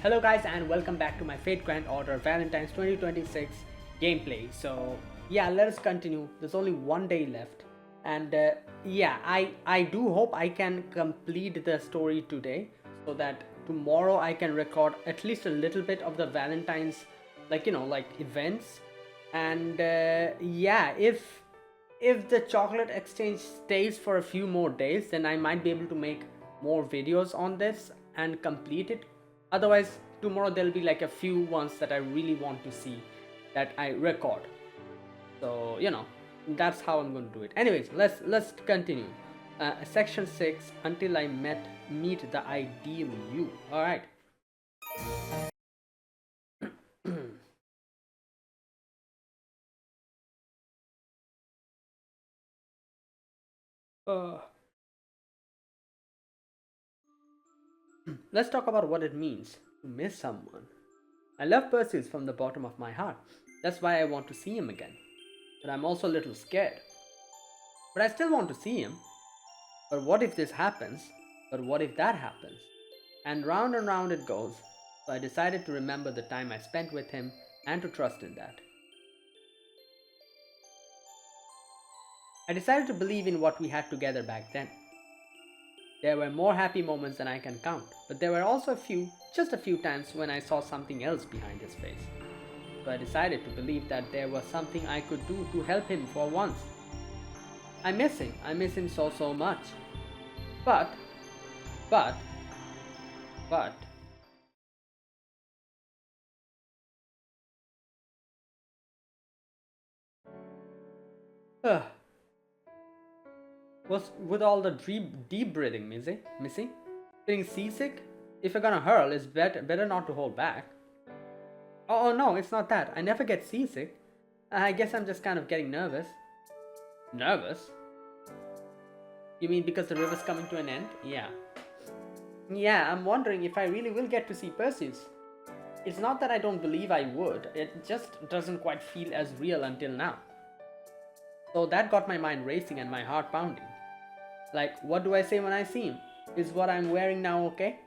Hello guys and welcome back to my Fate Grand Order Valentine's 2026 gameplay. So yeah, let us continue. There's only one day left and yeah, I do hope I can complete the story today so that tomorrow I can record at least a little bit of the Valentine's like events. And yeah, if the chocolate exchange stays for a few more days, then I might be able to make more videos on this and complete it. Otherwise, tomorrow there'll be like a few ones that I really want to see that I record. So that's how I'm going to do it. Anyways, let's continue. Section 6, until I meet the ideal you. All right. Let's talk about what it means to miss someone. I love Perseus from the bottom of my heart. That's why I want to see him again. But I'm also a little scared. But I still want to see him. But what if this happens? But what if that happens? And round it goes. So I decided to remember the time I spent with him and to trust in that. I decided to believe in what we had together back then. There were more happy moments than I can count, but there were also just a few times when I saw something else behind his face. So I decided to believe that there was something I could do to help him for once. I miss him so much. But, uh, was with all the deep breathing missing? Feeling seasick? If you're gonna hurl, it's better not to hold back. Oh no, it's not that. I never get seasick. I guess I'm just kind of getting nervous. Nervous? You mean because the river's coming to an end? Yeah. Yeah, I'm wondering if I really will get to see Perseus. It's not that I don't believe I would, it just doesn't quite feel as real until now. So that got my mind racing and my heart pounding. Like, what do I say when I see him? Is what I'm wearing now okay?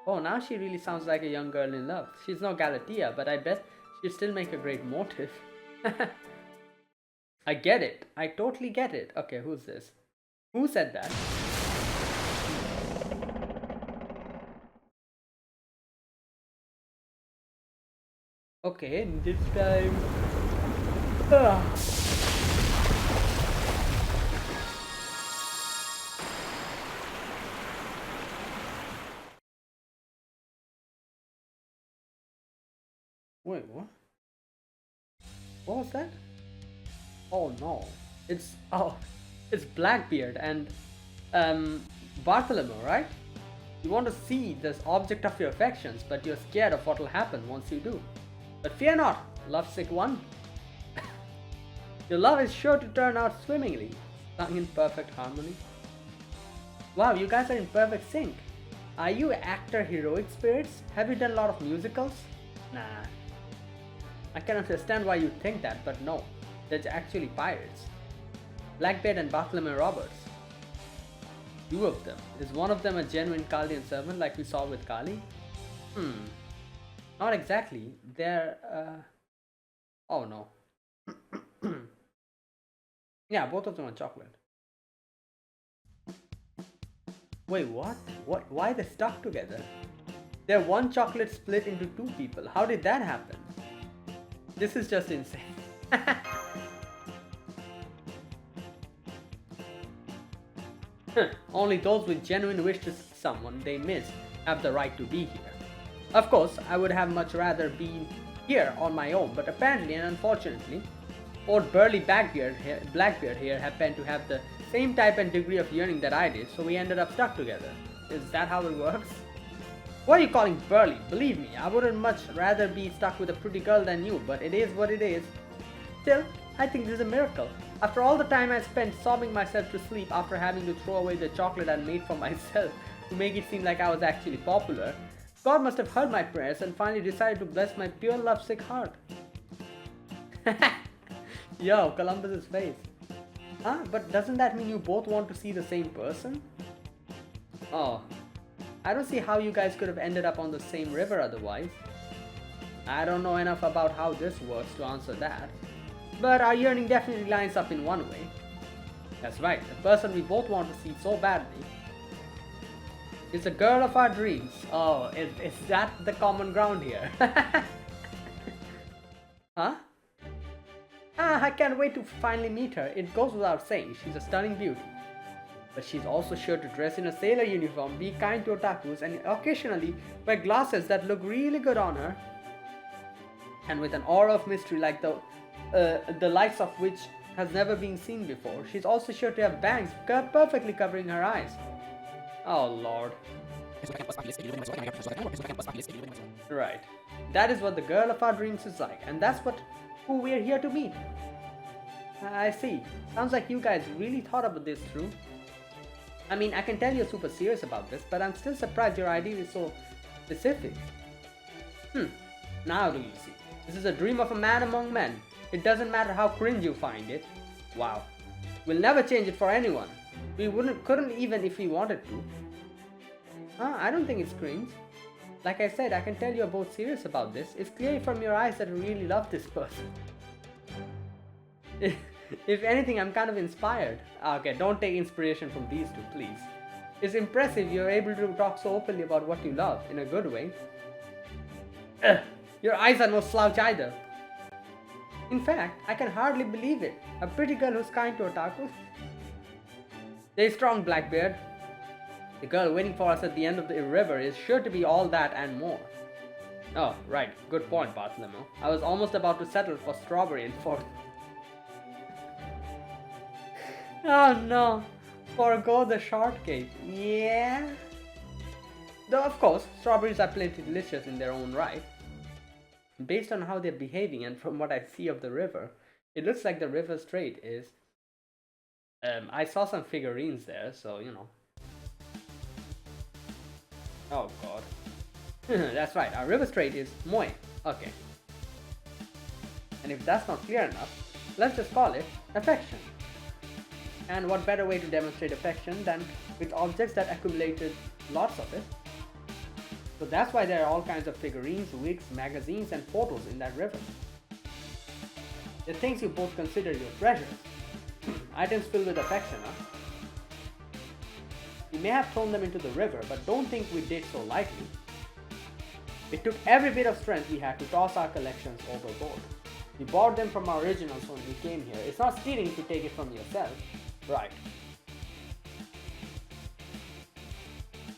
Oh, now she really sounds like a young girl in love. She's no Galatea, but I bet she'd still make a great motive. I get it. I totally get it. Okay, who's this? Who said that? Okay, this time... Wait, what? What was that? Oh no. It's Blackbeard and Bartholomew, right? You want to see this object of your affections, but you're scared of what will happen once you do. But fear not, lovesick one. Your love is sure to turn out swimmingly, sung in perfect harmony. Wow, you guys are in perfect sync. Are you actor heroic spirits? Have you done a lot of musicals? Nah. I can understand why you think that, but no. They're actually pirates. Blackbeard and Bartholomew Roberts. Two of them. Is one of them a genuine Chaldean servant like we saw with Kali? Not exactly. They're oh no. Yeah, both of them are chocolate. Wait, what? Why they stuck together? They're one chocolate split into two people. How did that happen? This is just insane. Only those with genuine wish to see someone they miss have the right to be here. Of course, I would have much rather been here on my own, but apparently and unfortunately, old burly Blackbeard here happened to have the same type and degree of yearning that I did, so we ended up stuck together. Is that how it works? What are you calling burly? Believe me, I wouldn't much rather be stuck with a pretty girl than you, but it is what it is. Still, I think this is a miracle. After all the time I spent sobbing myself to sleep after having to throw away the chocolate I'd made for myself to make it seem like I was actually popular, God must have heard my prayers and finally decided to bless my pure lovesick heart. Yo, Columbus's face. Huh? But doesn't that mean you both want to see the same person? Oh, I don't see how you guys could have ended up on the same river otherwise. I don't know enough about how this works to answer that. But our yearning definitely lines up in one way. That's right, the person we both want to see so badly is the girl of our dreams. Oh, is that the common ground here? Huh? Ah, I can't wait to finally meet her. It goes without saying, she's a stunning beauty. But she's also sure to dress in a sailor uniform, be kind to otakus, and occasionally wear glasses that look really good on her. And with an aura of mystery like the likes of which has never been seen before. She's also sure to have bangs perfectly covering her eyes. Oh lord. Right. That is what the girl of our dreams is like, and that's who we're here to meet. I see. Sounds like you guys really thought about this through. I mean, I can tell you're super serious about this, but I'm still surprised your idea is so specific. Now do you see? This is a dream of a man among men. It doesn't matter how cringe you find it. Wow. We'll never change it for anyone. We couldn't even if we wanted to. I don't think it's cringe. Like I said, I can tell you're both serious about this. It's clear from your eyes that you really love this person. If anything, I'm kind of inspired. Okay, don't take inspiration from these two, please. It's impressive you're able to talk so openly about what you love, in a good way. Your eyes are no slouch either. In fact, I can hardly believe it. A pretty girl who's kind to otakus. Stay strong, Blackbeard. The girl waiting for us at the end of the river is sure to be all that and more. Oh, right. Good point, Bartholomew. I was almost about to settle for strawberry and for... Oh no. Forgo the shortcake. Yeah? Though of course, strawberries are plenty delicious in their own right. Based on how they're behaving and from what I see of the river, it looks like the river strait is... I saw some figurines there, so you know. Oh god. That's right, our river strait is moe. Okay. And if that's not clear enough, let's just call it affection. And what better way to demonstrate affection than with objects that accumulated lots of it. So that's why there are all kinds of figurines, wigs, magazines and photos in that river. The things you both consider your treasures. Items filled with affection, huh? We may have thrown them into the river, but don't think we did so lightly. It took every bit of strength we had to toss our collections overboard. We bought them from our originals when we came here. It's not stealing to take it from yourself. Right.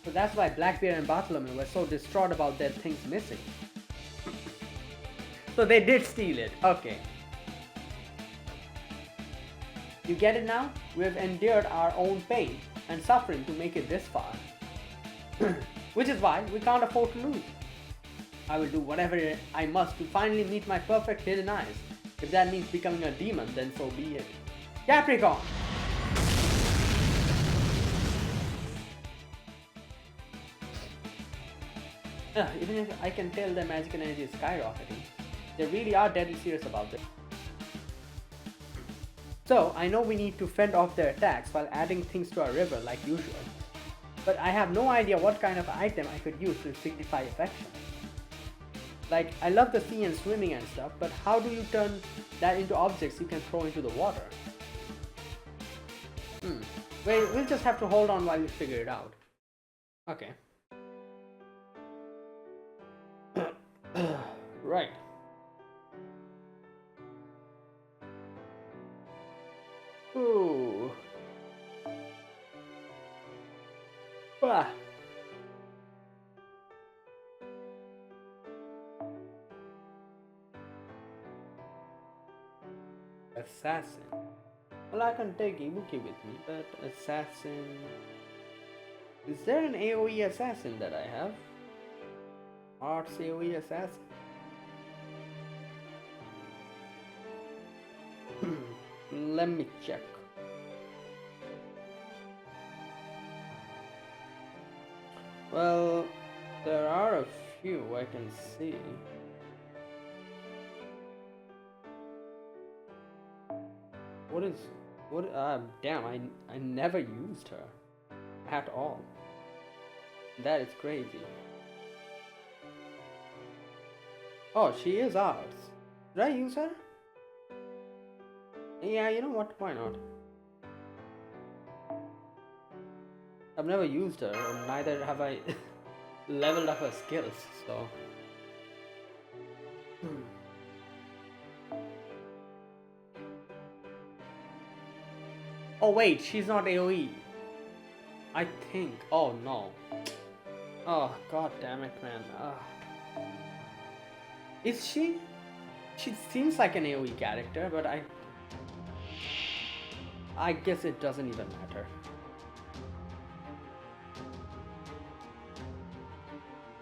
So that's why Blackbeard and Bartholomew were so distraught about their things missing. So they did steal it. Okay. You get it now? We have endured our own pain and suffering to make it this far. Which is why we can't afford to lose. I will do whatever I must to finally meet my perfect hidden eyes. If that means becoming a demon, then so be it. Capricorn! Even if I can tell their magical energy is skyrocketing, they really are deadly serious about this. So, I know we need to fend off their attacks while adding things to our river like usual. But I have no idea what kind of item I could use to signify affection. Like, I love the sea and swimming and stuff, but how do you turn that into objects you can throw into the water? We'll just have to hold on while we figure it out. Okay. Right. Ooh. Ah. Assassin. Well, I can take Ibuki with me, but assassin... Is there an AoE assassin that I have? Arts AoE assassin? Let me check. Well, there are a few I can see. Damn, I never used her at all. That is crazy. Oh, she is ours. Did I use her? Yeah, you know what? Why not? I've never used her, and neither have I leveled up her skills, so. Oh wait, she's not AoE. I think. Oh no. Oh god damn it, man. Is she? She seems like an AoE character, but I guess it doesn't even matter.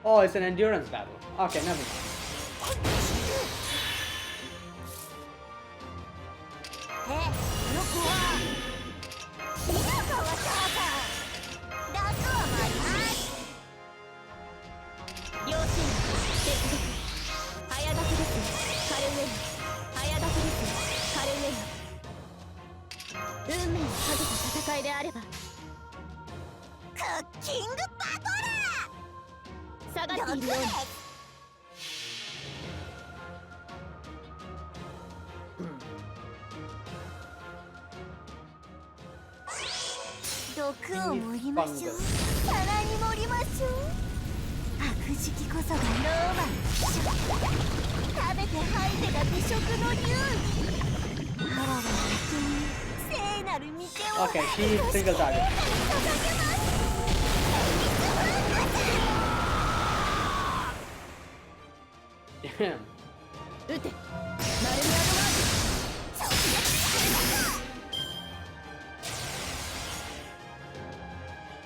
Oh, it's an endurance battle. Okay, never mind. 毒を盛りましょう。さらに盛りましょう。白磁気こそがローマンの美食。食べて吐いてが美食の流儀。あらら聖なる御手を Okay, she single target. Damn. 撃て。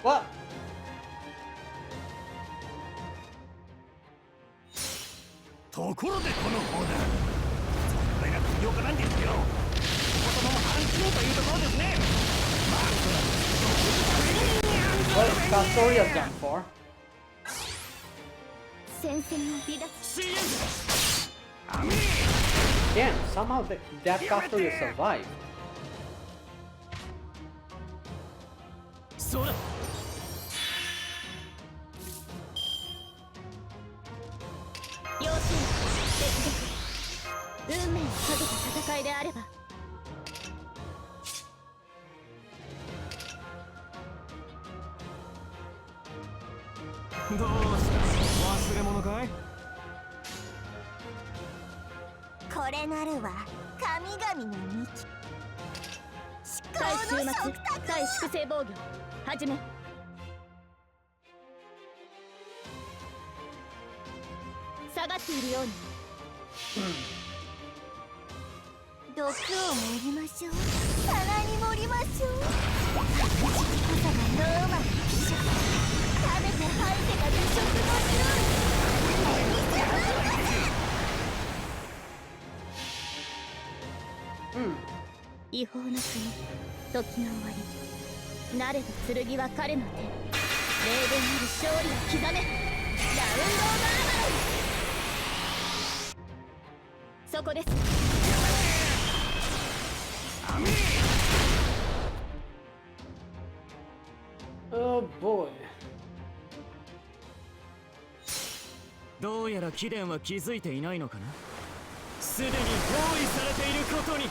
What? ところでこの砲弾、それが強化なんですよ。そのまま反撃というところですね。What is Castorius done for? 戦線を離脱。 Damn, somehow that Castorius survived. そうだ。 運命をかけた戦いであればどうした忘れ物かい？これなるは神々の道対終末対粛清防御始め下がっているように毒を盛りましょうさらに盛りましょう白磁気こそがローマの美食食べて吐いてが美食の匂い違法な国時の終わり慣れた剣は彼の手霊言なる勝利を刻めラウンドオブアーマルそこです Oh boy. どうやら貴殿は気づいていないのかな。すでに包囲されていることに。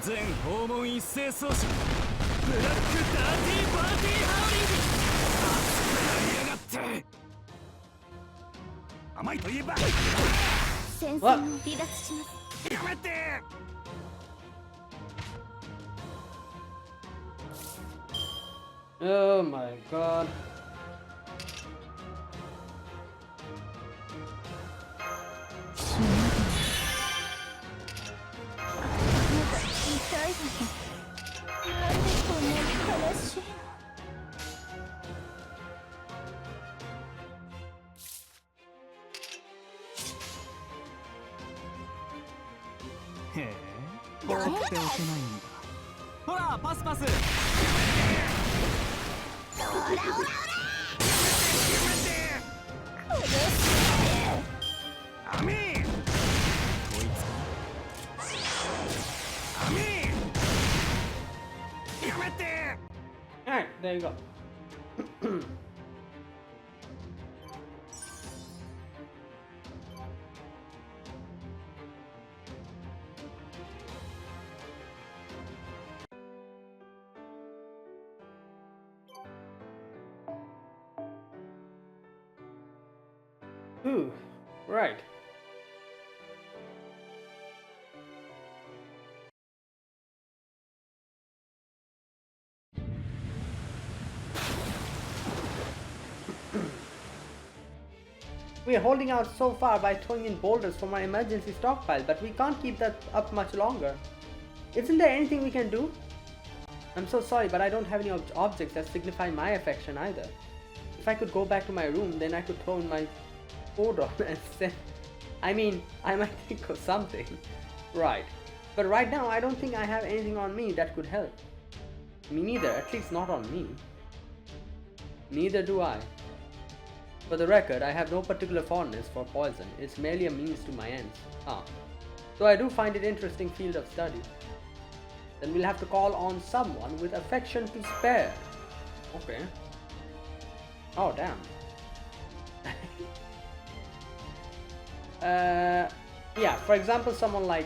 全訪問一斉送信ブラックダーティーパーティーハウリング熱くなりやがって甘いといえば戦線を離脱しますやめて Oh my god. Hey, 放っておけないんだ。ほら、パスパス。Alright, there you go. Ooh, right. We are holding out so far by throwing in boulders from our emergency stockpile, but we can't keep that up much longer. Isn't there anything we can do? I'm so sorry, but I don't have any objects that signify my affection either. If I could go back to my room, then I could throw in my food on and send. I mean, I might think of something. Right. But right now, I don't think I have anything on me that could help. Me neither, at least not on me. Neither do I. For the record, I have no particular fondness for poison. It's merely a means to my ends. So I do find it an interesting field of study. Then we'll have to call on someone with affection to spare. Okay. Oh, damn. Yeah, for example, someone like...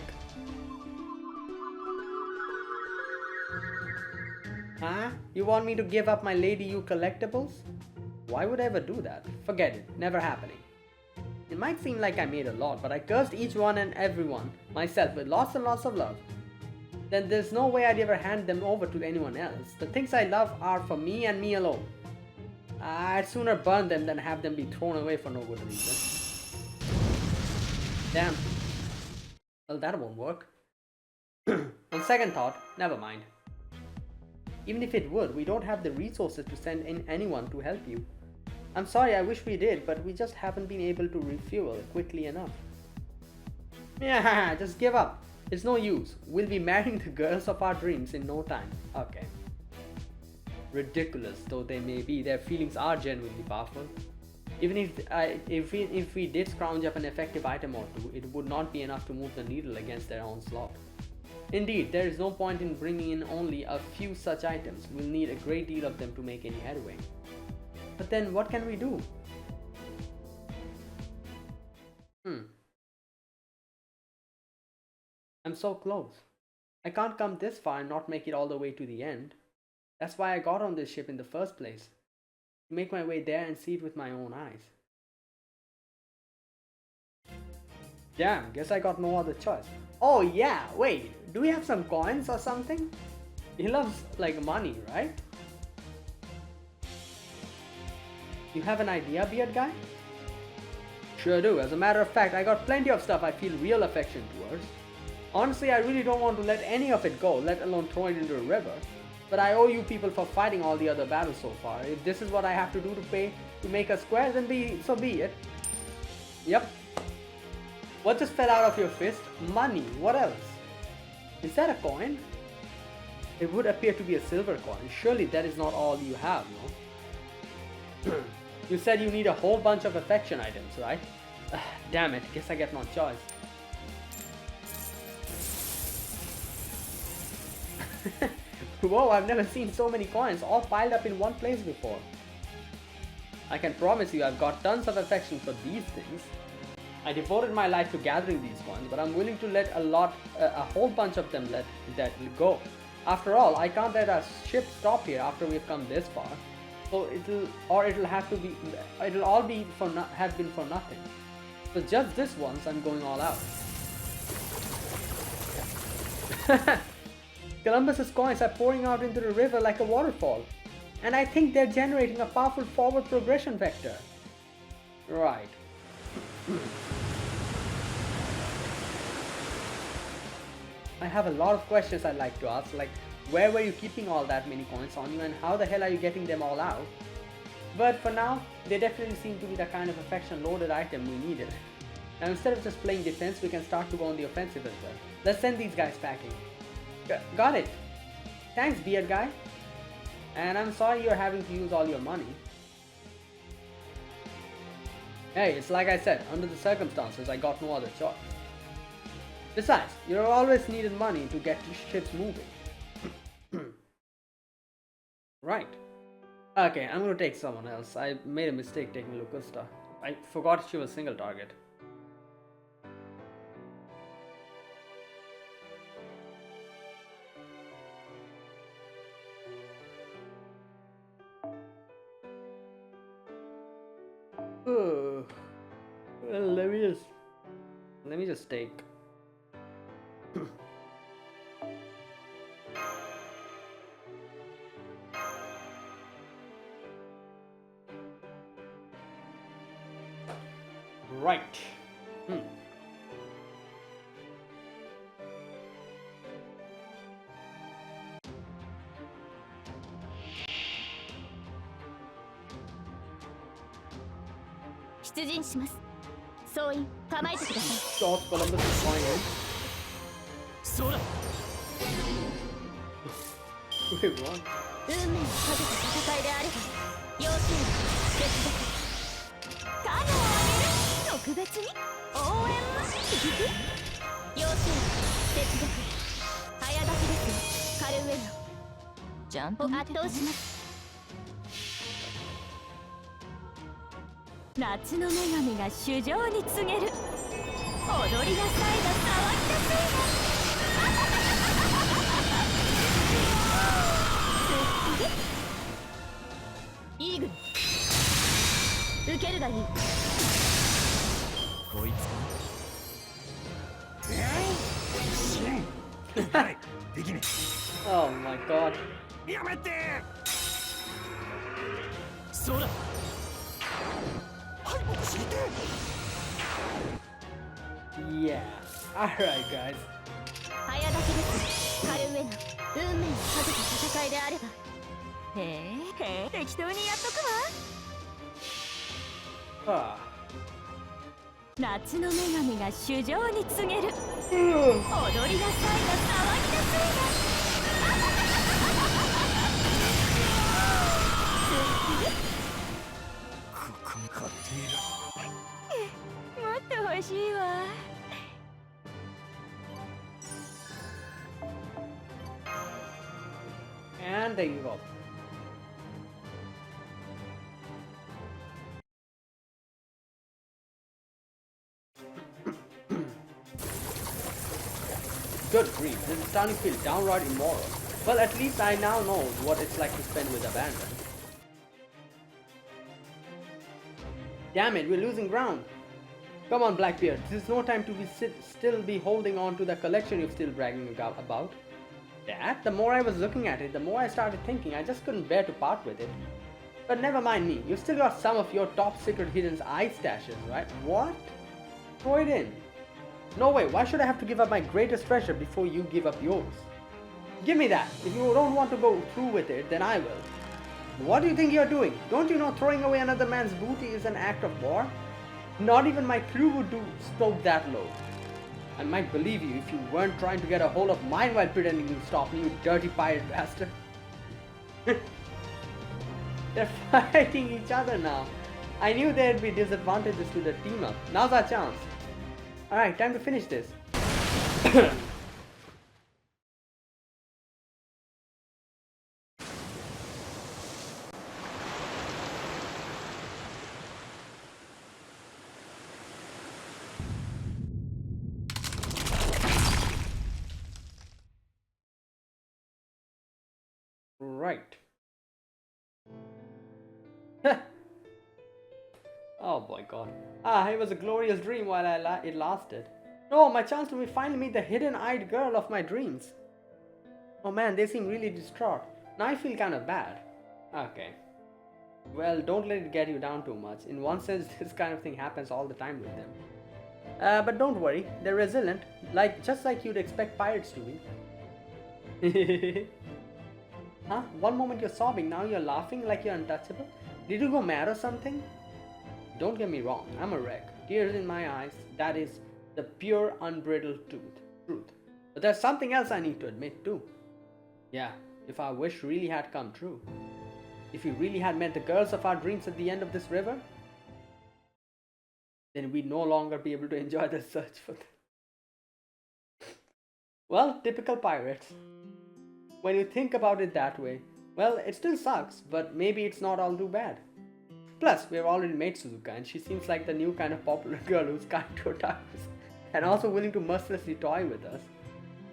Huh? You want me to give up my Lady U collectibles? Why would I ever do that? Forget it. Never happening. It might seem like I made a lot, but I cursed each one and everyone myself with lots and lots of love. Then there's no way I'd ever hand them over to anyone else. The things I love are for me and me alone. I'd sooner burn them than have them be thrown away for no good reason. Damn. Well, that won't work. On second thought, never mind. Even if it would, we don't have the resources to send in anyone to help you. I'm sorry, I wish we did, but we just haven't been able to refuel quickly enough. Yeah, just give up. It's no use. We'll be marrying the girls of our dreams in no time. Okay. Ridiculous though they may be, their feelings are genuinely powerful. Even if we did scrounge up an effective item or two, it would not be enough to move the needle against their onslaught. Indeed, there is no point in bringing in only a few such items. We'll need a great deal of them to make any headway. But then what can we do? I'm so close. I can't come this far and not make it all the way to the end. That's why I got on this ship in the first place. To make my way there and see it with my own eyes. Damn, guess I got no other choice. Oh yeah, wait, do we have some coins or something? He loves like money, right? You have an idea, beard guy? Sure do. As a matter of fact, I got plenty of stuff I feel real affection towards. Honestly, I really don't want to let any of it go, let alone throw it into a river. But I owe you people for fighting all the other battles so far. If this is what I have to do to make us square, then so be it. Yep. What just fell out of your fist? Money. What else? Is that a coin? It would appear to be a silver coin. Surely that is not all you have, no? You said you need a whole bunch of affection items, right? Damn it, guess I get no choice. Whoa, I've never seen so many coins all piled up in one place before. I can promise you I've got tons of affection for these things. I devoted my life to gathering these coins, but I'm willing to let a whole bunch of them let go. After all, I can't let our ship stop here after we've come this far. So it'll all be have been for nothing. So just this once, I'm going all out. Columbus's coins are pouring out into the river like a waterfall, and I think they're generating a powerful forward progression vector. Right. I have a lot of questions I'd like to ask, like where were you keeping all that many coins on you and how the hell are you getting them all out? But for now, they definitely seem to be the kind of affection loaded item we needed. Now instead of just playing defense, we can start to go on the offensive as well. Let's send these guys packing. Got it. Thanks, beard guy. And I'm sorry you're having to use all your money. Hey, it's like I said, under the circumstances, I got no other choice. Besides, you've always needed money to get ships moving. Right. Okay, I'm gonna take someone else. I made a mistake taking Locusta. I forgot she was single target. Well, let me just take. Right. Short Columbus is going in. そうだ Wait, what? 運命をかけた戦いであれば要支援接続カノをあげる特別に応援も要支援接続早炊きですよカルウェナちゃんと圧倒します夏の女神が主情に告げる踊りなさいだ騒ぎなさいだイーグル受けるがいいこいつかはいできね Oh my god. えやめてそうだ敗北して Yeah. Alright, guys. 早炊きですカルウェナ運命をかけた戦いであればへえ適当にやっとくわ Ah. 夏の女神が主情に告げる踊りなさいだ騒ぎなさいだここに買っているもっと欲しいわ And there you go. Good grief, this is starting to feel downright immoral. Well, at least I now know what it's like to spend with abandon. Damn it, we're losing ground. Come on, Blackbeard, this is no time to still be holding on to the collection you're still bragging about. That, the more I was looking at it, the more I started thinking I just couldn't bear to part with it. But never mind me, you still got some of your top secret hidden eye stashes, right? What? Throw it in. No way, why should I have to give up my greatest treasure before you give up yours? Give me that. If you don't want to go through with it, then I will. What do you think you're doing? Don't you know throwing away another man's booty is an act of war? Not even my crew would stoop that low. I might believe you if you weren't trying to get a hold of mine while pretending to stop me, you dirty pirate bastard. They're fighting each other now. I knew there'd be disadvantages to the team up. Now's our chance. Alright, time to finish this. Right. Oh boy, God. It was a glorious dream while it lasted. No, my chance to finally meet the hidden-eyed girl of my dreams. Oh man, they seem really distraught. Now I feel kind of bad. Okay. Well, don't let it get you down too much. In one sense, this kind of thing happens all the time with them. But don't worry, they're resilient, just like you'd expect pirates to be. Huh? One moment you're sobbing, now you're laughing like you're untouchable? Did you go mad or something? Don't get me wrong, I'm a wreck. Tears in my eyes, that is the pure unbridled truth. But there's something else I need to admit too. Yeah, if our wish really had come true. If we really had met the girls of our dreams at the end of this river, then we'd no longer be able to enjoy the search for them. Well, typical pirates. When you think about it that way, well, it still sucks, but maybe it's not all too bad. Plus, we have already met Suzuka, and she seems like the new kind of popular girl who's kind to otakus and also willing to mercilessly toy with us.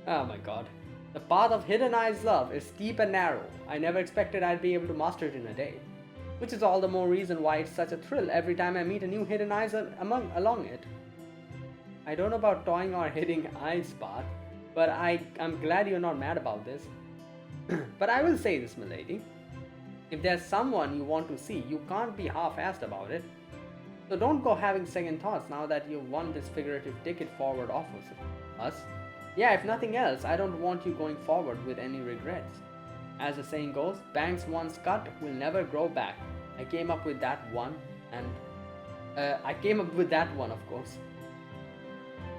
Oh my god. The path of Hidden Eye's love is steep and narrow. I never expected I'd be able to master it in a day. which is all the more reason why it's such a thrill every time I meet a new hidden eyes along it. I don't know about toying or hitting eyes path, but I'm glad you're not mad about this. But I will say this, milady. If there's someone you want to see, you can't be half-assed about it. So don't go having second thoughts now that you've won this figurative ticket forward off of us. Yeah, if nothing else, I don't want you going forward with any regrets. As the saying goes, bangs once cut will never grow back. I came up with that one, of course.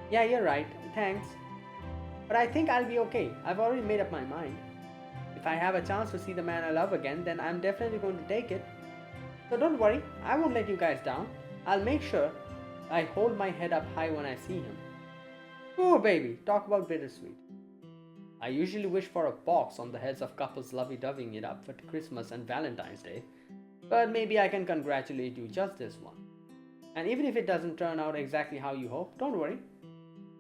Yeah, you're right. Thanks. But I think I'll be okay. I've already made up my mind. If I have a chance to see the man I love again, then I'm definitely going to take it. So don't worry, I won't let you guys down. I'll make sure I hold my head up high when I see him. Oh baby, talk about bittersweet. I usually wish for a box on the heads of couples lovey-doveying it up for Christmas and Valentine's Day, but maybe I can congratulate you just this one. And even if it doesn't turn out exactly how you hope, don't worry.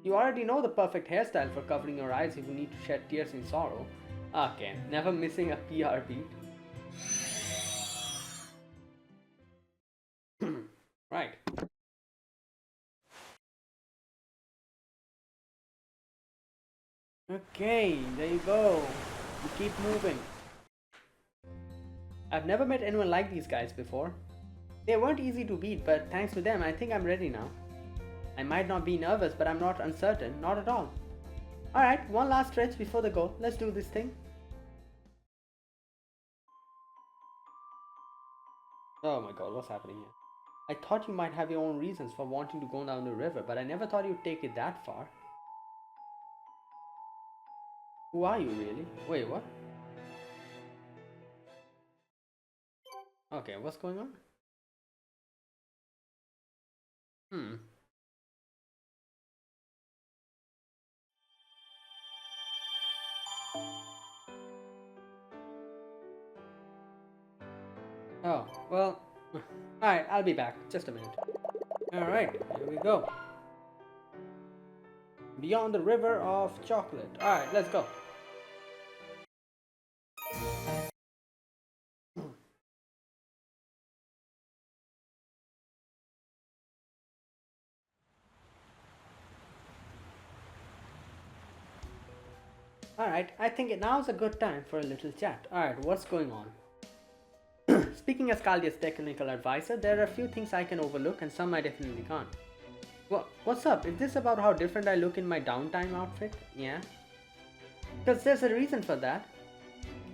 You already know the perfect hairstyle for covering your eyes if you need to shed tears in sorrow. Okay, never missing a PR beat. Right. Okay, there you go. You keep moving. I've never met anyone like these guys before. They weren't easy to beat, but thanks to them, I think I'm ready now. I might not be nervous, but I'm not uncertain, not at all. Alright, one last stretch before the goal. Let's do this thing. Oh my god, what's happening here? I thought you might have your own reasons for wanting to go down the river, but I never thought you'd take it that far. Who are you really? Wait, what? Okay, what's going on? Oh, well, alright, I'll be back. Just a minute. Alright, here we go. Beyond the river of chocolate. Alright, let's go. Alright, I think now's a good time for a little chat. Alright, what's going on? Speaking as Caldia's technical advisor, there are a few things I can overlook and some I definitely can't. What's up? Is this about how different I look in my downtime outfit? Yeah. Because there's a reason for that.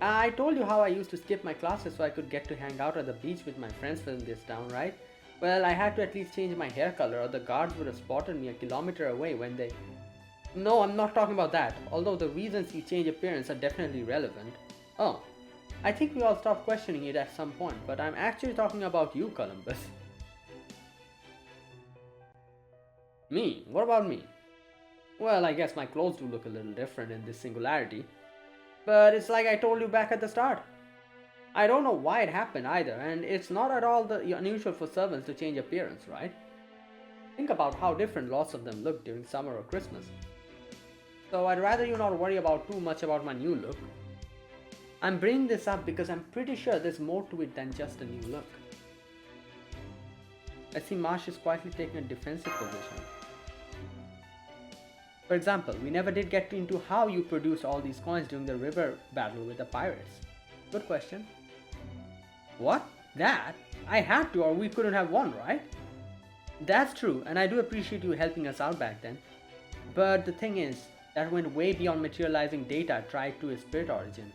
I told you how I used to skip my classes so I could get to hang out at the beach with my friends from this town, right? Well, I had to at least change my hair color or the guards would have spotted me a kilometer away when they... No, I'm not talking about that, although the reasons you change appearance are definitely relevant. Oh, I think we all stopped questioning it at some point, but I'm actually talking about you, Columbus. Me? What about me? Well, I guess my clothes do look a little different in this singularity. But it's like I told you back at the start. I don't know why it happened either, and it's not at all unusual for servants to change appearance, right? Think about how different lots of them look during summer or Christmas. So I'd rather you not worry about too much about my new look. I'm bringing this up because I'm pretty sure there's more to it than just a new look. I see Marsh is quietly taking a defensive position. For example, we never did get into how you produced all these coins during the river battle with the pirates. Good question. What? That? I had to or we couldn't have won, right? That's true, and I do appreciate you helping us out back then. But the thing is, that went way beyond materializing data tied to its spirit origin.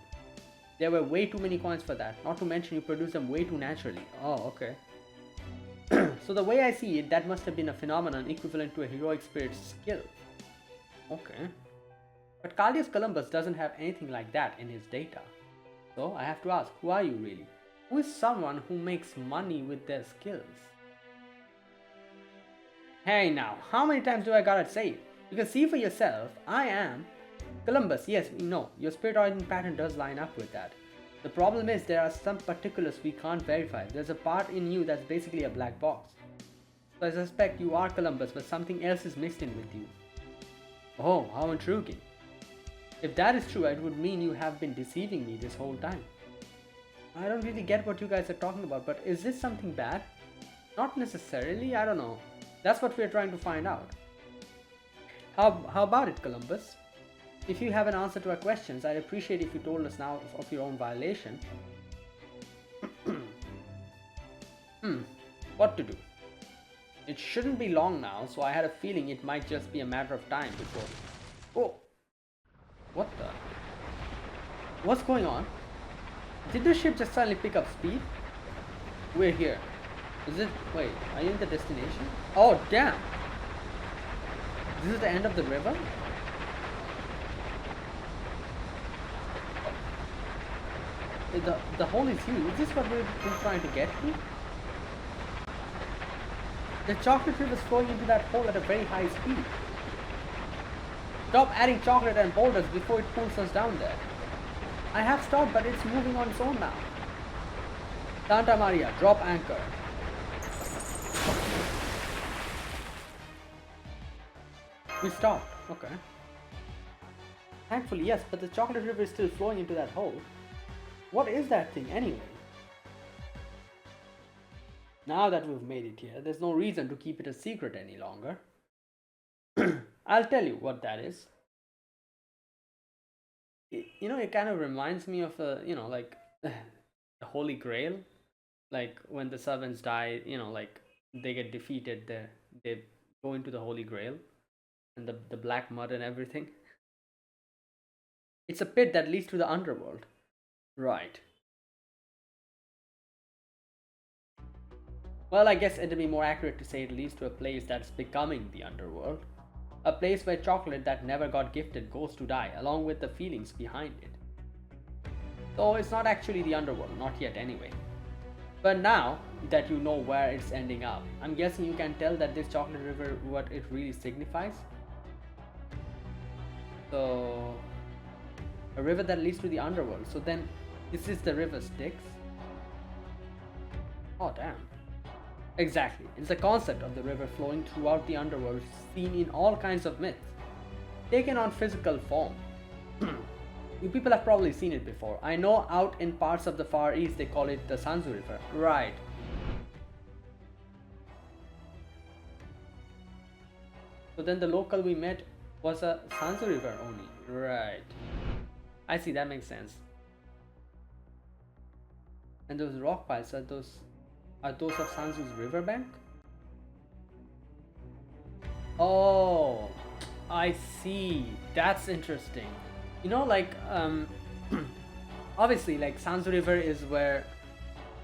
There were way too many coins for that, not to mention you produced them way too naturally. Oh, okay. So the way I see it, that must have been a phenomenon equivalent to a heroic spirit's skill. Okay. But Caldius Columbus doesn't have anything like that in his data. So I have to ask, who are you really? Who is someone who makes money with their skills? Hey now, how many times do I gotta say it? You can see for yourself, I am Columbus. Yes, we know, your spirit origin pattern does line up with that. The problem is there are some particulars we can't verify. There's a part in you that's basically a black box. So I suspect you are Columbus, but something else is mixed in with you. Oh, how intriguing. If that is true, it would mean you have been deceiving me this whole time. I don't really get what you guys are talking about, but is this something bad? Not necessarily, I don't know. That's what we're trying to find out. How about it, Columbus? If you have an answer to our questions, I'd appreciate if you told us now of your own violation. What to do? It shouldn't be long now, so I had a feeling it might just be a matter of time before... Oh! What the... What's going on? Did the ship just suddenly pick up speed? We're here. Is it... Wait, are you in the destination? Oh, damn! This is the end of the river? The hole is huge. Is this what we've been trying to get to? The chocolate river is flowing into that hole at a very high speed. Stop adding chocolate and boulders before it pulls us down there. I have stopped, but it's moving on its own now. Santa Maria, drop anchor. We stopped. Okay. Thankfully, yes, but the chocolate river is still flowing into that hole. What is that thing anyway? Now that we've made it here, there's no reason to keep it a secret any longer. I'll tell you what that is. It kind of reminds me of like the Holy Grail. Like when the servants die, like they get defeated, they go into the Holy Grail and the black mud and everything. It's a pit that leads to the underworld. Right. Well, I guess it'd be more accurate to say it leads to a place that's becoming the underworld. A place where chocolate that never got gifted goes to die, along with the feelings behind it. So it's not actually the underworld, not yet anyway. But now that you know where it's ending up, I'm guessing you can tell that this chocolate river, what it really signifies. So, a river that leads to the underworld. So then, this is the river Styx. Oh damn. Exactly, it's the concept of the river flowing throughout the underworld seen in all kinds of myths, taken on physical form. You people have probably seen it before. I know out in parts of the Far East they call it the Sanzu River. Right. So then the local we met was a Sanzu River only. Right. I see, that makes sense. And those rock piles, are those of Sansu's riverbank? Oh, I see. That's interesting. Like obviously, like Sansu River is where,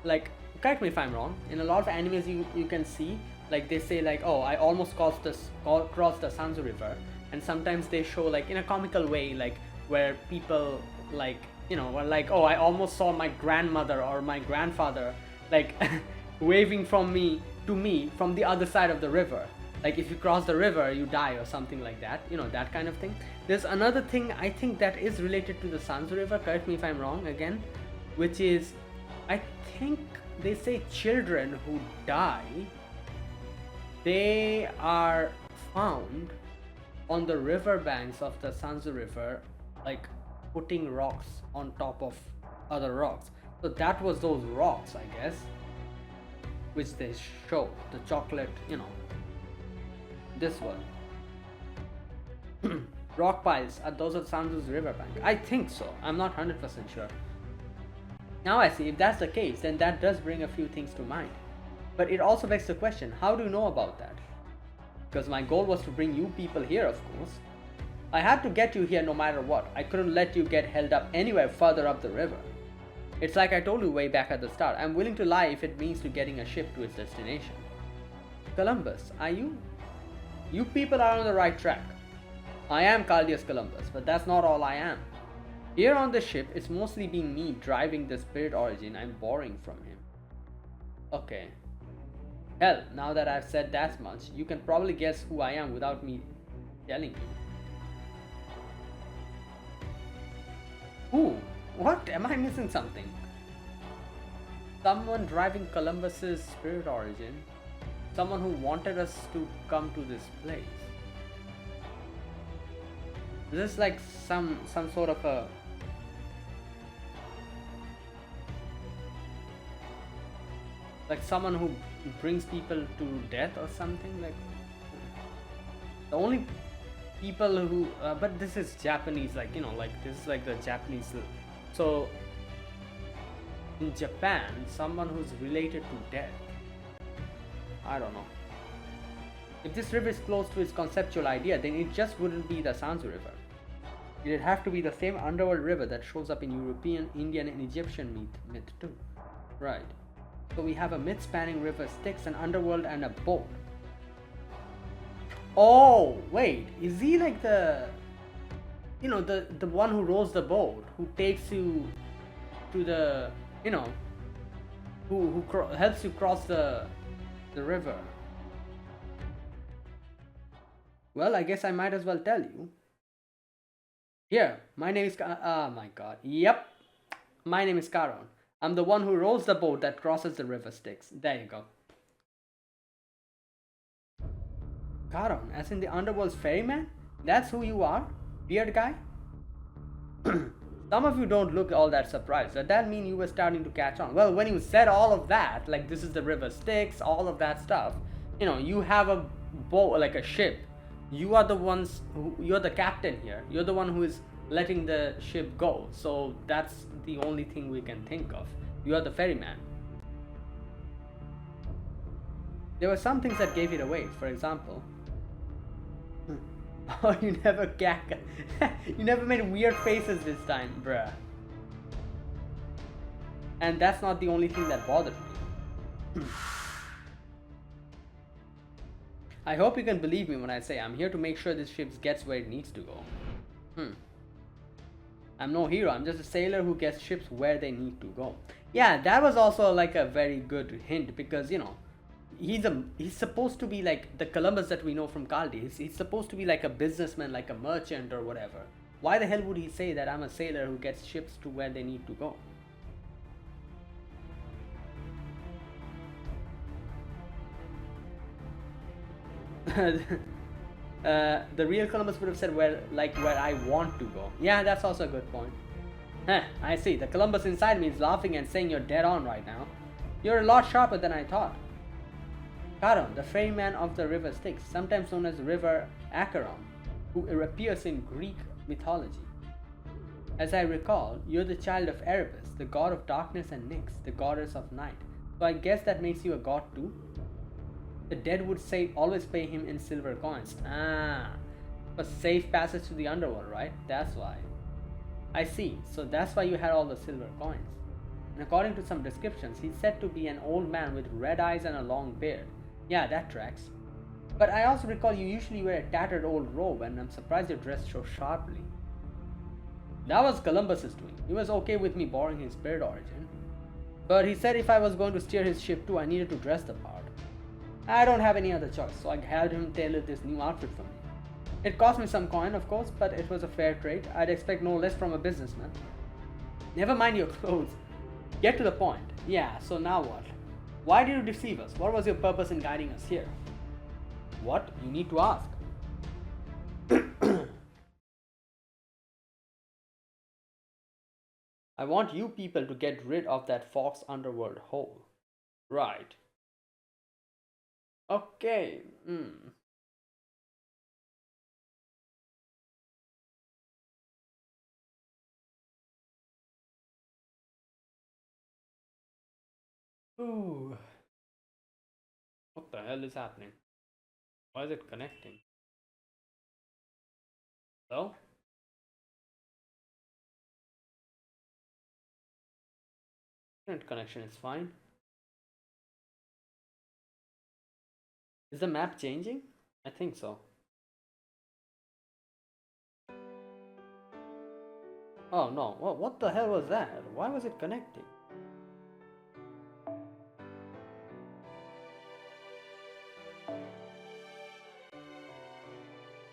like, correct me if I'm wrong, in a lot of animes you can see, like they say like, oh, I almost crossed the Sansu River, and sometimes they show like in a comical way, like where people like, were like, oh, I almost saw my grandmother or my grandfather like waving from me to me from the other side of the river. Like if you cross the river, you die or something like that, that kind of thing. There's another thing I think that is related to the Sanzu River, correct me if I'm wrong again, which is, I think they say children who die, they are found on the river banks of the Sanzu River, like putting rocks on top of other rocks. So that was those rocks, I guess, which they show the chocolate, this one. Rock piles are those of Sansu's riverbank. I think so. I'm not 100% sure. Now I see, if that's the case, then that does bring a few things to mind. But it also begs the question, how do you know about that? Because my goal was to bring you people here, of course. I had to get you here no matter what. I couldn't let you get held up anywhere further up the river. It's like I told you way back at the start. I'm willing to lie if it means to getting a ship to its destination. Columbus, are you? You people are on the right track. I am Caldius Columbus, but that's not all I am. Here on the ship, it's mostly been me driving the spirit origin I'm borrowing from him. Okay. Hell, now that I've said that much, you can probably guess who I am without me telling you. Who? What? Am I missing something? Someone driving Columbus's spirit origin. Someone who wanted us to come to this place. Is this like some sort of a... Like someone who brings people to death or something. Like the only people who, but this is Japanese. Like like this is like the Japanese. So in Japan, someone who's related to death. I don't know. If this river is close to its conceptual idea, then it just wouldn't be the Sanzu River. It'd have to be the same underworld river that shows up in European, Indian, and Egyptian myth too. Right. So we have a myth-spanning river, Styx, an underworld, and a boat. Oh, wait. Is he like the... the one who rows the boat, who takes you to the... who helps you cross the river? Well, I guess I might as well tell you. Here, my name is... oh my god. Yep. My name is Karon. I'm the one who rows the boat that crosses the river Styx. There you go. Karon, as in the underworld's ferryman? That's who you are? Beard guy? Some of you don't look all that surprised. Does that mean you were starting to catch on? Well, when you said all of that, like this is the river Styx, all of that stuff, you have a boat, like a ship. You are the ones you're the captain here. You're the one who is letting the ship go. So that's the only thing we can think of. You are the ferryman. There were some things that gave it away. For example, oh, you never you never made weird faces this time, bruh. And that's not the only thing that bothered me. I hope you can believe me when I say I'm here to make sure this ship gets where it needs to go. I'm no hero, I'm just a sailor who gets ships where they need to go. Yeah, that was also like a very good hint because, he's supposed to be like the Columbus that we know from Kaldi. He's supposed to be like a businessman, like a merchant or whatever. Why the hell would he say that I'm a sailor who gets ships to where they need to go? The real Columbus would have said where I want to go. Yeah, that's also a good point. I see. The Columbus inside me is laughing and saying you're dead on right now. You're a lot sharper than I thought. Charon, the ferryman of the river Styx, sometimes known as River Acheron, who appears in Greek mythology. As I recall, you're the child of Erebus, the god of darkness, and Nyx, the goddess of night. So I guess that makes you a god too? The dead would say always pay him in silver coins. For safe passage to the underworld, right? That's why. I see, so that's why you had all the silver coins. And according to some descriptions, he's said to be an old man with red eyes and a long beard. Yeah, that tracks. But I also recall you usually wear a tattered old robe, and I'm surprised you're dressed so sharply. That was Columbus's doing. He was okay with me borrowing his beard origin. But he said if I was going to steer his ship too, I needed to dress the part. I don't have any other choice, so I had him tailor this new outfit for me. It cost me some coin, of course, but it was a fair trade. I'd expect no less from a businessman. Never mind your clothes. Get to the point. Yeah, so now what? Why did you deceive us? What was your purpose in guiding us here? What? You need to ask. I want you people to get rid of that Fox underworld hole. Right. Okay. Ooh. What the hell is happening? Why is it connecting? Hello? Internet connection is fine. Is the map changing? I think so. Oh no, what the hell was that? Why was it connecting?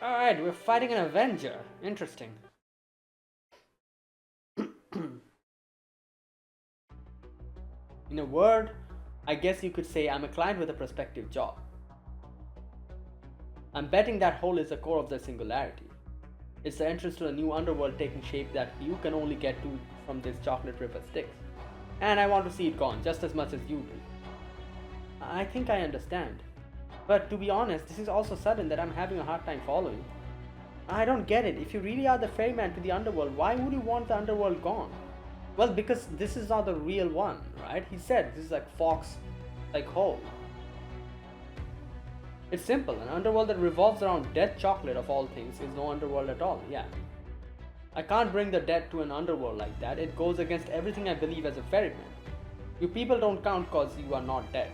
Alright, we're fighting an Avenger. Interesting. In a word, I guess you could say I'm a client with a prospective job. I'm betting that hole is the core of the singularity. It's the entrance to a new underworld taking shape that you can only get to from this chocolate river Styx. And I want to see it gone just as much as you do. I think I understand. But to be honest, this is also sudden that I'm having a hard time following. I don't get it. If you really are the ferryman to the underworld, why would you want the underworld gone? Well, because this is not the real one, right? He said this is like Fox, like hole. It's simple. An underworld that revolves around dead chocolate of all things is no underworld at all. Yeah. I can't bring the dead to an underworld like that. It goes against everything I believe as a ferryman. You people don't count cause you are not dead.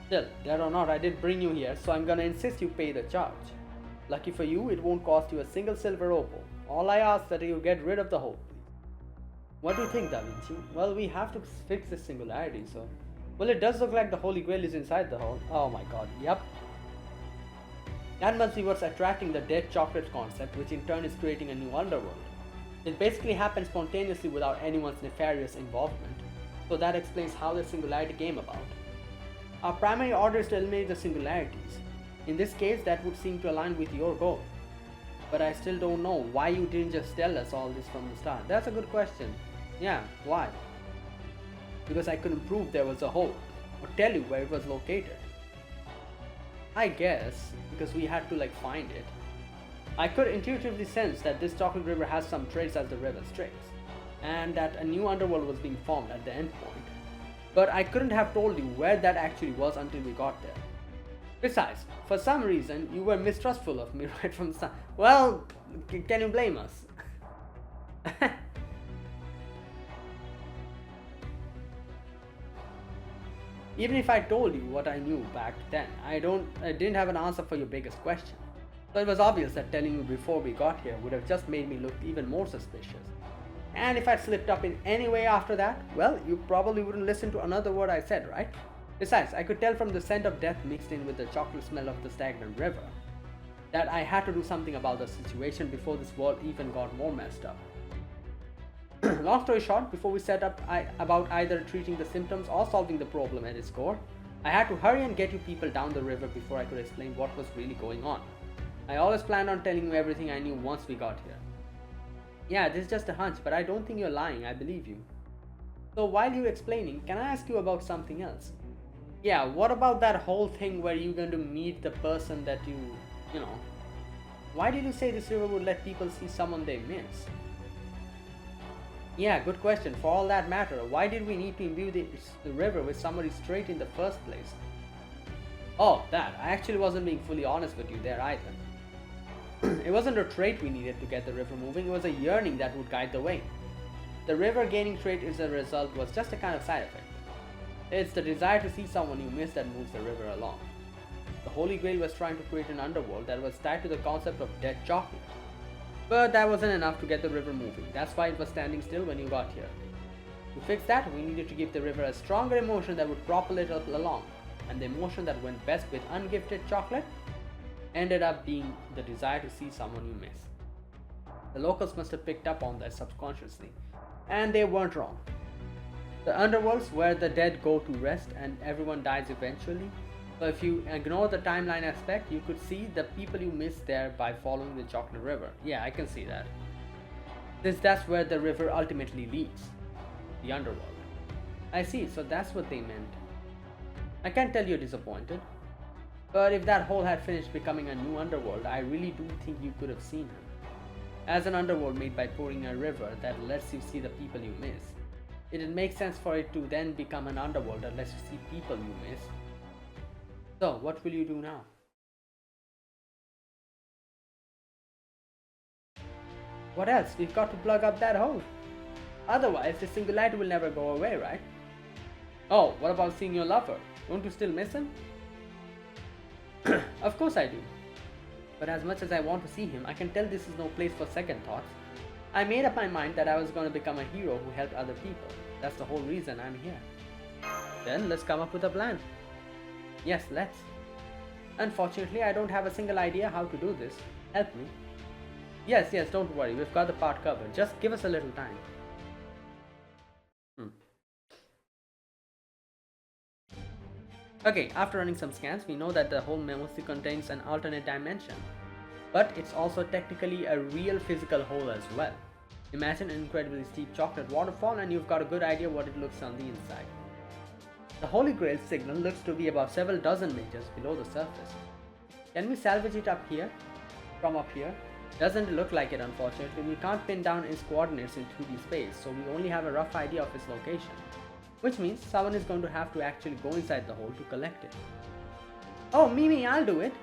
Still, dead or not, I did bring you here, so I'm gonna insist you pay the charge. Lucky for you, it won't cost you a single silver opal. All I ask that you get rid of the hole, please. What do you think, Da Vinci? Well, we have to fix this singularity, so... Well, it does look like the Holy Grail is inside the hole. Oh my god, yep. That must be what's attracting the dead chocolate concept, which in turn is creating a new underworld. It basically happened spontaneously without anyone's nefarious involvement, so that explains how the singularity came about. Our primary order is to eliminate the singularities. In this case, that would seem to align with your goal. But I still don't know why you didn't just tell us all this from the start. That's a good question. Yeah, why? Because I couldn't prove there was a hole, or tell you where it was located. I guess, because we had to find it. I could intuitively sense that this chocolate river has some traits as the river Styx, and that a new underworld was being formed at the end point. But I couldn't have told you where that actually was until we got there. Besides, for some reason, you were mistrustful of me right from the start. Well, can you blame us? Even if I told you what I knew back then, I didn't have an answer for your biggest question. So it was obvious that telling you before we got here would have just made me look even more suspicious. And if I'd slipped up in any way after that, well, you probably wouldn't listen to another word I said, right? Besides, I could tell from the scent of death mixed in with the chocolate smell of the stagnant river that I had to do something about the situation before this world even got more messed up. Long story short, before we set up about either treating the symptoms or solving the problem at its core, I had to hurry and get you people down the river before I could explain what was really going on. I always planned on telling you everything I knew once we got here. Yeah, this is just a hunch, but I don't think you're lying, I believe you. So while you're explaining, can I ask you about something else? Yeah, what about that whole thing where you're going to meet the person that you know. Why did you say this river would let people see someone they miss? Yeah, good question. For all that matter, why did we need to imbue the river with somebody straight in the first place? Oh, that. I actually wasn't being fully honest with you there either. It wasn't a trait we needed to get the river moving, it was a yearning that would guide the way. The river gaining trait as a result was just a kind of side effect. It's the desire to see someone you miss that moves the river along. The Holy Grail was trying to create an underworld that was tied to the concept of dead chocolate. But that wasn't enough to get the river moving. That's why it was standing still when you got here. To fix that, we needed to give the river a stronger emotion that would propel it along. And the emotion that went best with ungifted chocolate ended up being the desire to see someone you miss. The locals must have picked up on that subconsciously. And they weren't wrong. The underworlds where the dead go to rest and everyone dies eventually. So if you ignore the timeline aspect, you could see the people you miss there by following the chocolate river. Yeah, I can see that. Since that's where the river ultimately leads. The underworld. I see, so that's what they meant. I can't tell you're disappointed. But if that hole had finished becoming a new underworld, I really do think you could have seen him. As an underworld made by pouring a river that lets you see the people you miss, it'd make sense for it to then become an underworld that lets you see people you miss. So, what will you do now? What else? We've got to plug up that hole. Otherwise, the singularity will never go away, right? Oh, what about seeing your lover? Don't you still miss him? Of course I do. But as much as I want to see him, I can tell this is no place for second thoughts. I made up my mind that I was going to become a hero who helped other people. That's the whole reason I'm here. Then let's come up with a plan. Yes, let's. Unfortunately, I don't have a single idea how to do this. Help me. Yes, don't worry. We've got the part covered. Just give us a little time. Okay, after running some scans, we know that the hole mostly contains an alternate dimension. But it's also technically a real physical hole as well. Imagine an incredibly steep chocolate waterfall and you've got a good idea what it looks on the inside. The Holy Grail signal looks to be about several dozen meters below the surface. Can we salvage it up here? From up here? Doesn't look like it, unfortunately. We can't pin down its coordinates in 3D space, so we only have a rough idea of its location. Which means someone is going to have to actually go inside the hole to collect it. Oh, Mimi, I'll do it!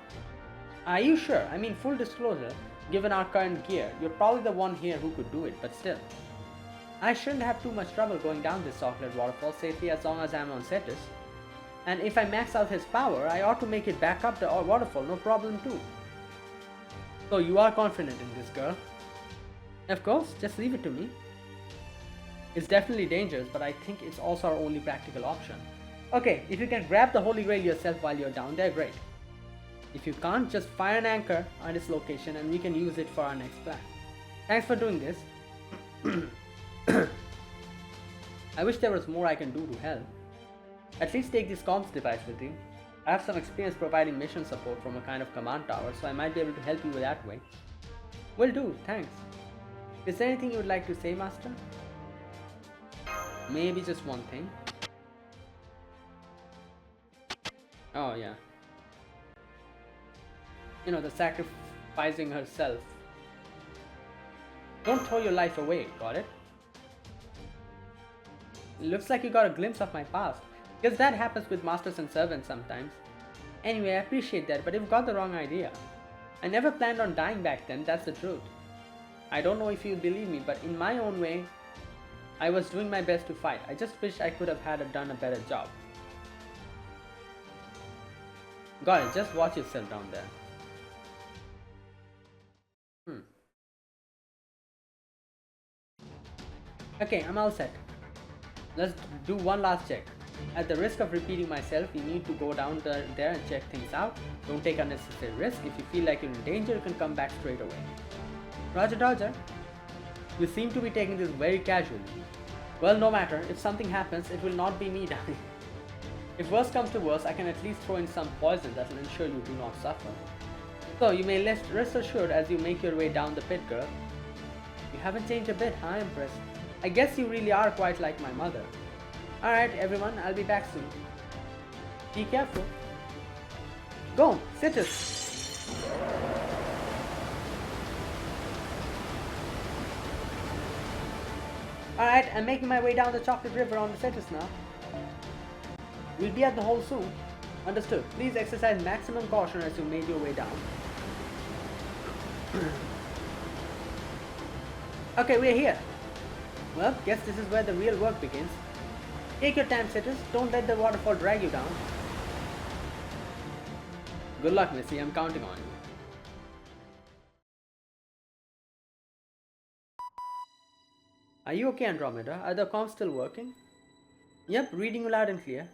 Are you sure? I mean, full disclosure, given our current gear, you're probably the one here who could do it, but still. I shouldn't have too much trouble going down this chocolate waterfall safely as long as I'm on Cetus. And if I max out his power, I ought to make it back up the waterfall, no problem too. So you are confident in this, girl? Of course, just leave it to me. It's definitely dangerous, but I think it's also our only practical option. Okay, if you can grab the Holy Grail yourself while you're down there, great. If you can't, just fire an anchor at its location and we can use it for our next plan. Thanks for doing this. I wish there was more I can do to help. At least take this comms device with you. I have some experience providing mission support from a kind of command tower, so I might be able to help you that way. Will do, thanks. Is there anything you would like to say, Master? Maybe just one thing. Oh yeah. You know, the sacrificing herself. Don't throw your life away, got it? Looks like you got a glimpse of my past. Because that happens with masters and servants sometimes. Anyway, I appreciate that, but you've got the wrong idea. I never planned on dying back then, that's the truth. I don't know if you'll believe me, but in my own way, I was doing my best to fight. I just wish I could have done a better job. Got it, just watch yourself down there. Okay, I'm all set. Let's do one last check. At the risk of repeating myself, you need to go down there and check things out. Don't take unnecessary risk. If you feel like you're in danger, you can come back straight away. Roger, Dodger. You seem to be taking this very casually. Well, no matter. If something happens, it will not be me dying. If worse comes to worse, I can at least throw in some poison that will ensure you do not suffer. So, you may rest assured as you make your way down the pit, girl. You haven't changed a bit, huh, Empress? I guess you really are quite like my mother. Alright, everyone, I'll be back soon. Be careful. Go, Cetus. Alright, I'm making my way down the chocolate river on the Cetus now. We'll be at the hole soon. Understood. Please exercise maximum caution as you make your way down. Okay, we're here. Well, guess this is where the real work begins. Take your time, Cetus. Don't let the waterfall drag you down. Good luck, Missy. I'm counting on you. Are you okay, Andromeda? Are the comms still working? Yep, reading you loud and clear.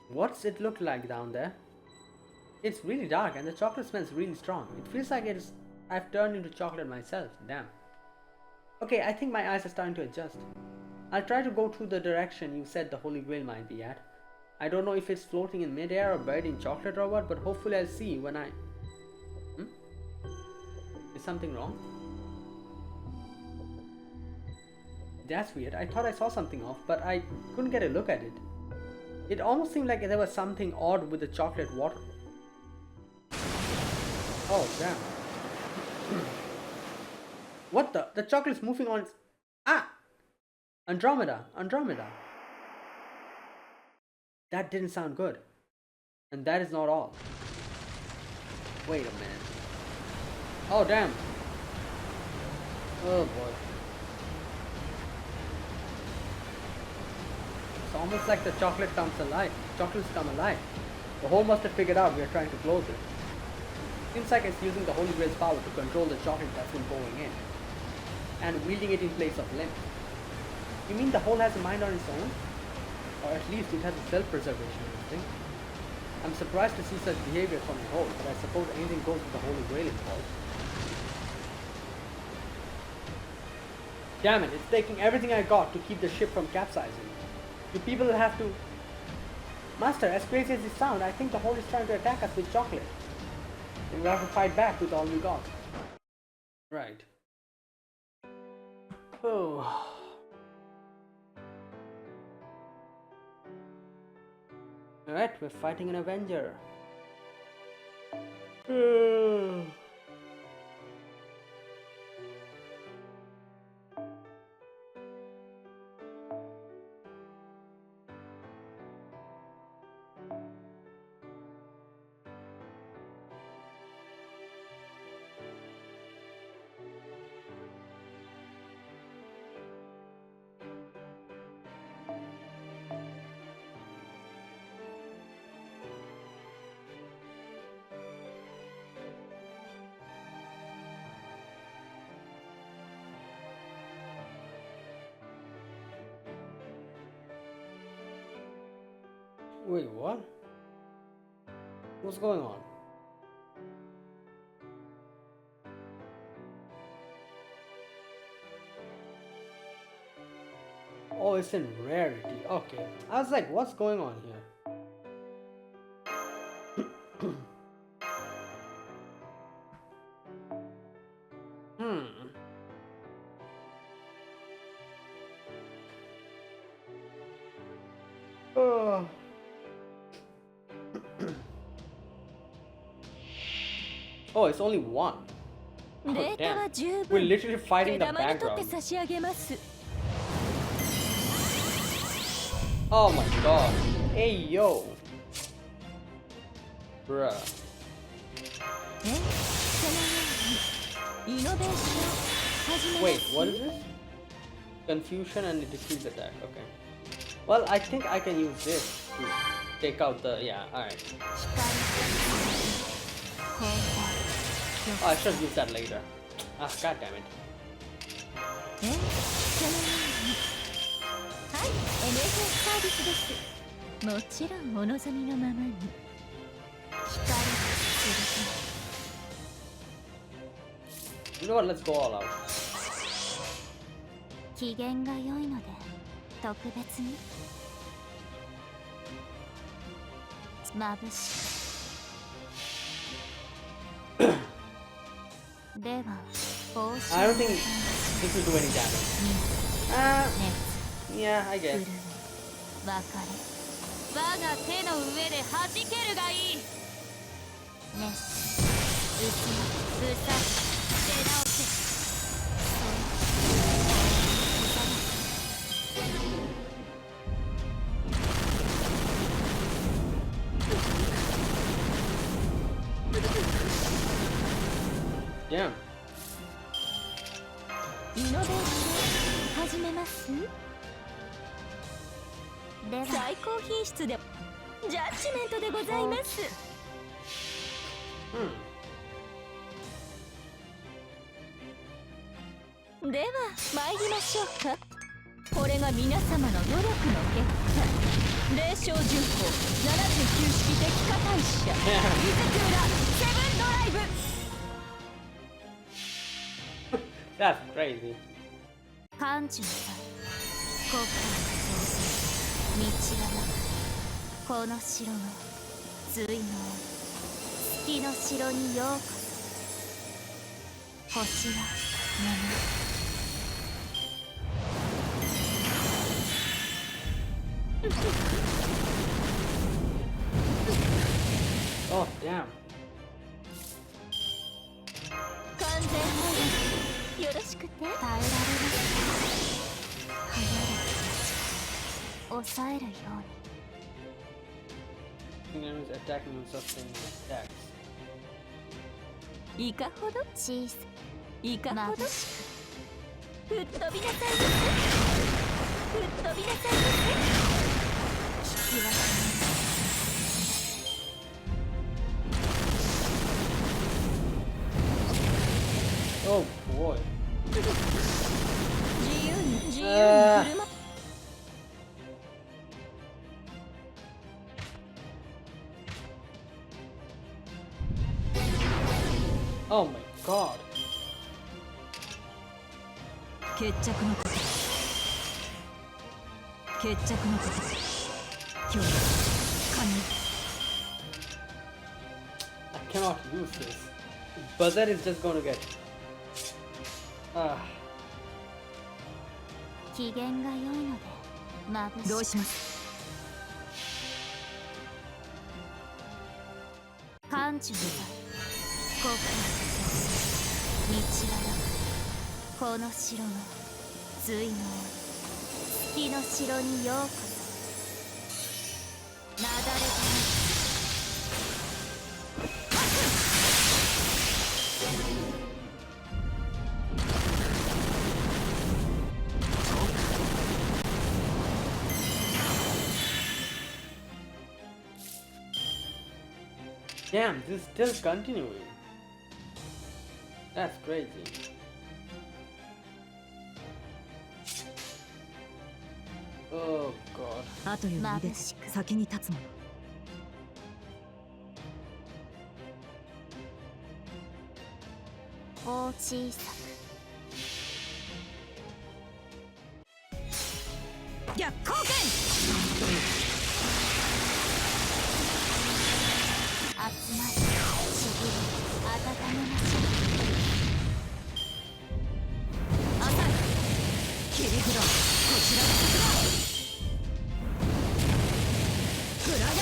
What's it look like down there? It's really dark and the chocolate smells really strong. It feels like I've turned into chocolate myself. Damn. Okay, I think my eyes are starting to adjust. I'll try to go through the direction you said the Holy Grail might be at. I don't know if it's floating in midair or buried in chocolate or what, but hopefully I'll see when I... Is something wrong? That's weird. I thought I saw something off, but I couldn't get a look at it. It almost seemed like there was something odd with the chocolate water. Oh, damn. What the? The chocolate's moving on its... Ah! Andromeda! Andromeda! That didn't sound good. And that is not all. Wait a minute. Oh, damn. Oh, boy. It's almost like the chocolate comes alive. Chocolates come alive. The hole must have figured out we are trying to close it. Seems like it's using the Holy Grail's power to control the chocolate that's been going in. And wielding it in place of limbs. You mean the hole has a mind on its own? Or at least it has a self-preservation instinct? I'm surprised to see such behavior from a hole, but I suppose anything goes with the Holy Grail involved. Damn it, it's taking everything I got to keep the ship from capsizing. You people will have to... Master, as crazy as it sounds, I think the hole is trying to attack us with chocolate. Then we'll have to fight back with all we got. Right. Oh. Alright, we're fighting an Avenger. Wait, what? What's going on? Oh, it's in rarity. Okay. I was like, what's going on here? Oh. Oh, it's only one. Oh, damn. We're literally fighting the background. Oh my god. Hey yo. Bruh. Wait, what is this? Confusion and a decrease attack. Okay. Well, I think I can use this to take out the... Yeah, alright. Oh, I should use that later. Ah, god damn it. You know what, let's go all out. 機嫌が良いので特別に眩しくでは I don't think this will do any damage. Yeah, I guess. 別れ我が手の上で弾けるがいい熱し薄まうさ出直せ Damn. イノベーション始めますでは最高品質でジャッジメントでございますでは参りましょうかこれが皆様の努力の結果霊障巡航79式敵化大社水クーラセブンドライブ That's crazy. 館長さん国家の創生道がなくこの城の水の月の城にようこそ星は眠る Oh, damn. 完全保護よろしくて耐えられます離れて抑えるように Enemies attacking and sustaining attacks. いかほど小さいかほど吹っ飛びなさいませ吹っ飛びなさいませ聞き分け Oh boy. 自由に振る舞 Oh my god. 決着のこと決着のこと今日神 I cannot use this. Buzzer is just gonna get. Ah. 機嫌が良いので眩しいどうします山中さ故郷道はなくこの城の水の月の城にようこそなだれた Damn, this is still continuing. That's crazy. Oh god. 後より出て先に立つもの。大小さく逆光剣集まりちぎり温めましょう朝い切り札こちらが先だフラガラス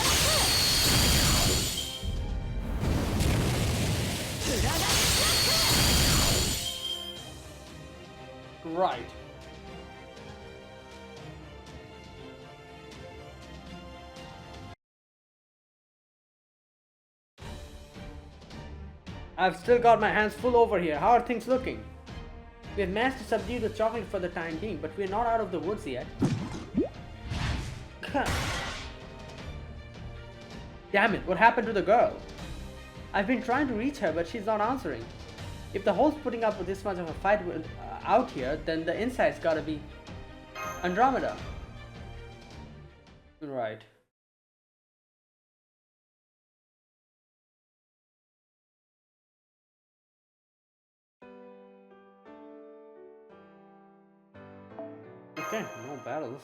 フラガラス Right. I've still got my hands full over here. How are things looking? We have managed to subdue the chocolate for the time being, but we're not out of the woods yet. Damn it, what happened to the girl? I've been trying to reach her, but she's not answering. If the hole's putting up with this much of a fight out here, then the inside's gotta be Andromeda. Right. Okay, no battles.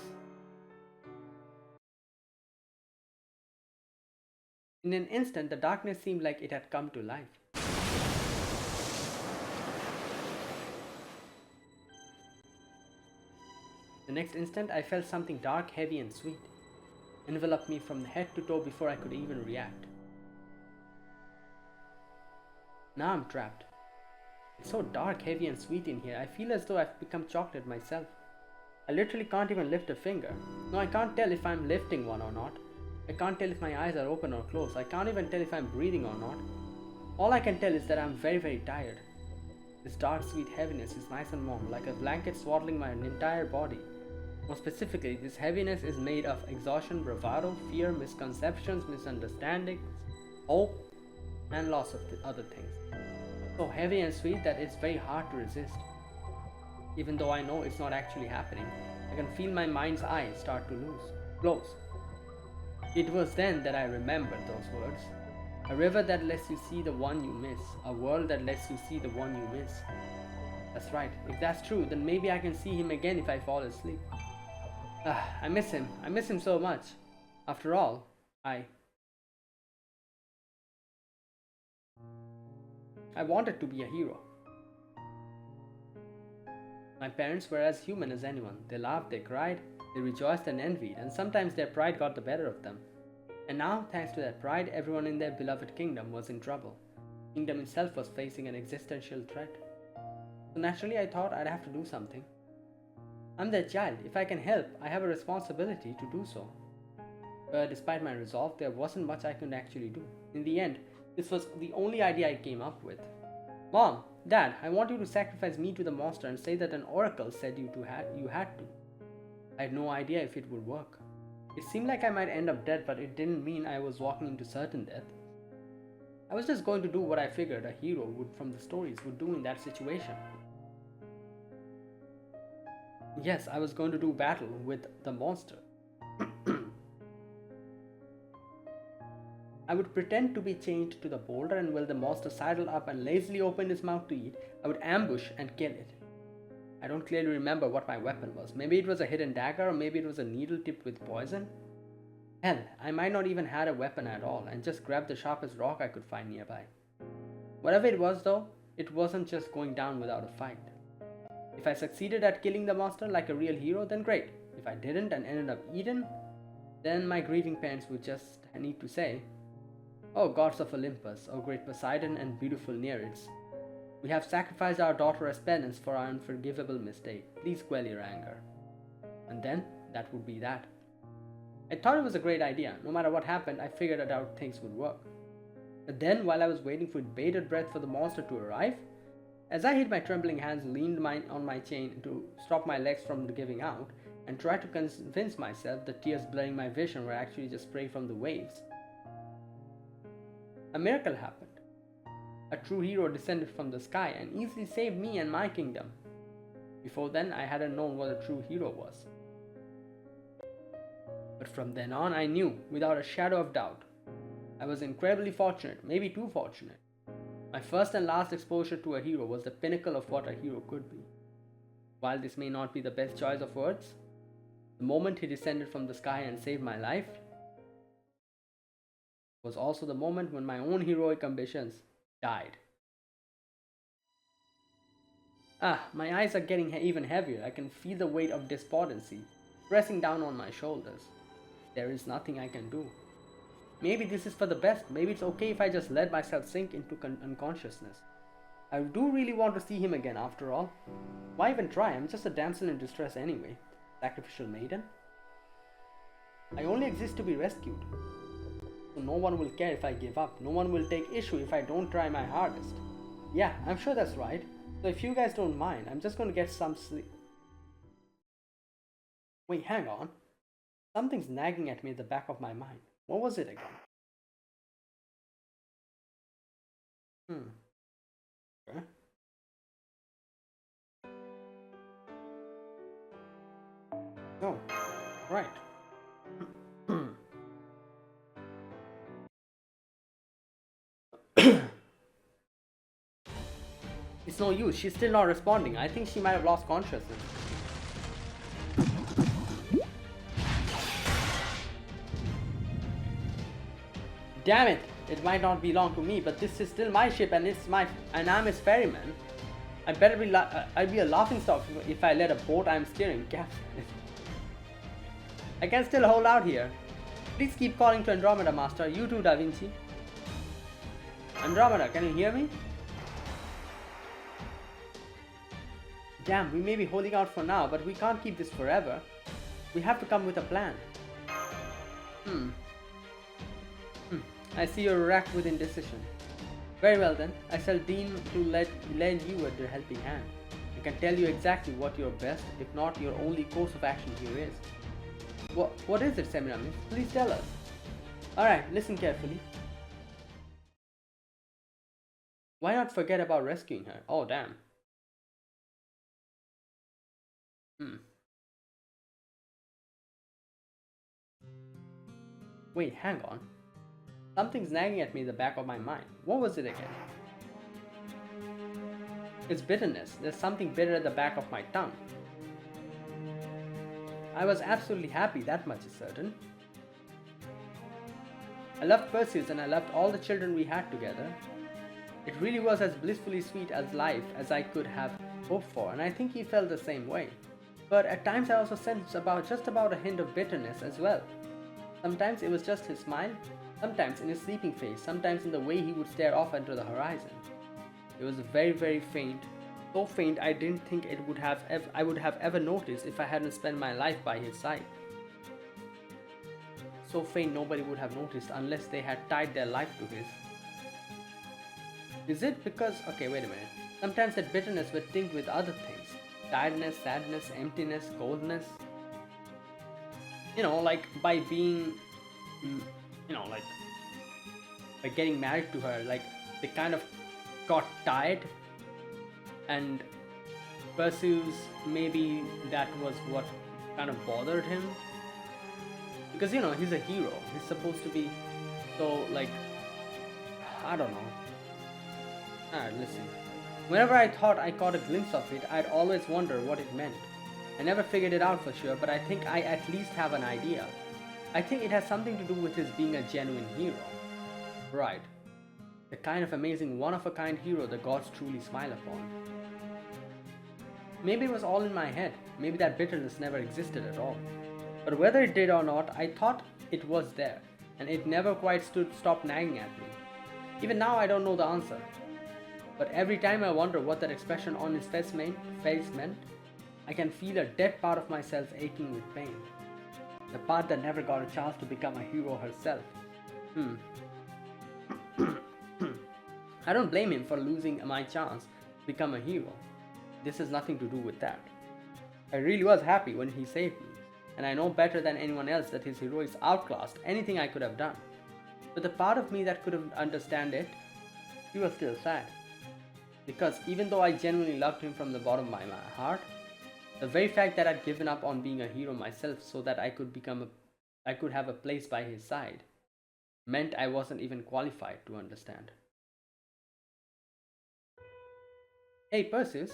In an instant, the darkness seemed like it had come to life. The next instant, I felt something dark, heavy, and sweet envelop me from head to toe before I could even react. Now I'm trapped. It's so dark, heavy, and sweet in here. I feel as though I've become chocolate myself. I literally can't even lift a finger. No, I can't tell if I'm lifting one or not. I can't tell if my eyes are open or closed. I can't even tell if I'm breathing or not. All I can tell is that I'm very, very tired. This dark, sweet heaviness is nice and warm, like a blanket swaddling my entire body. More specifically, this heaviness is made of exhaustion, bravado, fear, misconceptions, misunderstandings, hope, and lots of other things. So heavy and sweet that it's very hard to resist. Even though I know it's not actually happening, I can feel my mind's eye start to close. It was then that I remembered those words. A river that lets you see the one you miss. A world that lets you see the one you miss. That's right. If that's true, then maybe I can see him again if I fall asleep. I miss him. I miss him so much. After all, I wanted to be a hero. My parents were as human as anyone. They laughed, they cried, they rejoiced and envied, and sometimes their pride got the better of them. And now, thanks to that pride, everyone in their beloved kingdom was in trouble. The kingdom itself was facing an existential threat. So naturally, I thought I'd have to do something. I'm their child. If I can help, I have a responsibility to do so. But despite my resolve, there wasn't much I could actually do. In the end, this was the only idea I came up with. Mom, Dad, I want you to sacrifice me to the monster and say that an oracle said you had to. I had no idea if it would work. It seemed like I might end up dead, but it didn't mean I was walking into certain death. I was just going to do what I figured a hero from the stories would do in that situation. Yes, I was going to do battle with the monster. I would pretend to be chained to the boulder, and while the monster sidled up and lazily opened his mouth to eat, I would ambush and kill it. I don't clearly remember what my weapon was. Maybe it was a hidden dagger, or maybe it was a needle tipped with poison. Hell, I might not even had a weapon at all and just grabbed the sharpest rock I could find nearby. Whatever it was though, it wasn't just going down without a fight. If I succeeded at killing the monster like a real hero, then great. If I didn't and ended up eaten, then my grieving parents would just need to say, O gods of Olympus, O great Poseidon and beautiful Nereids, we have sacrificed our daughter as penance for our unforgivable mistake. Please quell your anger. And then, that would be that. I thought it was a great idea. No matter what happened, I figured out things would work. But then, while I was waiting with bated breath for the monster to arrive, as I hid my trembling hands, leaned on my chain to stop my legs from giving out, and tried to convince myself the tears blurring my vision were actually just spray from the waves, a miracle happened. A true hero descended from the sky and easily saved me and my kingdom. Before then, I hadn't known what a true hero was. But from then on, I knew, without a shadow of doubt, I was incredibly fortunate, maybe too fortunate. My first and last exposure to a hero was the pinnacle of what a hero could be. While this may not be the best choice of words, the moment he descended from the sky and saved my life was also the moment when my own heroic ambitions died. My eyes are getting even heavier. I can feel the weight of despondency pressing down on my shoulders. There is nothing I can do. Maybe this is for the best. Maybe it's okay if I just let myself sink into unconsciousness. I do really want to see him again after all. Why even try? I'm just a damsel in distress anyway. Sacrificial maiden? I only exist to be rescued. So no one will care if I give up. No one will take issue if I don't try my hardest. Yeah, I'm sure that's right. So if you guys don't mind, I'm just going to get some sleep. Wait, hang on. Something's nagging at me at the back of my mind. What was it again? Okay. Oh, right. It's no use. She's still not responding. I think she might have lost consciousness. Damn it! It might not belong to me, but this is still my ship, and I'm his ferryman. I'd be a laughing stock if I let a boat I'm steering capsize. I can still hold out here. Please keep calling to Andromeda, Master. You too, Da Vinci. Andromeda, can you hear me? Damn, we may be holding out for now, but we can't keep this forever. We have to come with a plan. I see you're racked with indecision. Very well then, I shall deign to lend you a helping hand. I can tell you exactly what your best, if not your only course of action here is. What is it, Semiramis? Please tell us. Alright, listen carefully. Why not forget about rescuing her? Oh damn. Wait, hang on. Something's nagging at me in the back of my mind. What was it again? It's bitterness. There's something bitter at the back of my tongue. I was absolutely happy, that much is certain. I loved Perseus and I loved all the children we had together. It really was as blissfully sweet as life as I could have hoped for, and I think he felt the same way. But at times I also sensed just about a hint of bitterness as well. Sometimes it was just his smile, sometimes in his sleeping face, sometimes in the way he would stare off into the horizon. It was very, very faint, so faint I didn't think I would have ever noticed if I hadn't spent my life by his side. So faint nobody would have noticed unless they had tied their life to his. Is it because, okay, wait a minute, sometimes that bitterness would tinged with other things, tiredness, sadness, emptiness, coldness. Like by being, like by getting married to her, like they kind of got tired, and Perseus, maybe that was what kind of bothered him, because he's a hero, he's supposed to be so, like, I don't know. Alright, listen, whenever I thought I caught a glimpse of it, I'd always wonder what it meant. I never figured it out for sure, but I think I at least have an idea. I think it has something to do with his being a genuine hero. Right. The kind of amazing one-of-a-kind hero the gods truly smile upon. Maybe it was all in my head. Maybe that bitterness never existed at all. But whether it did or not, I thought it was there. and it never quite stopped nagging at me. Even now, I don't know the answer. But every time I wonder what that expression on his face meant, I can feel a dead part of myself aching with pain. The part that never got a chance to become a hero herself. I don't blame him for losing my chance to become a hero. This has nothing to do with that. I really was happy when he saved me, and I know better than anyone else that his heroics outclassed anything I could have done. But the part of me that couldn't understand it, he was still sad. Because even though I genuinely loved him from the bottom of my heart, the very fact that I'd given up on being a hero myself so that I could have a place by his side meant I wasn't even qualified to understand. Hey Perseus,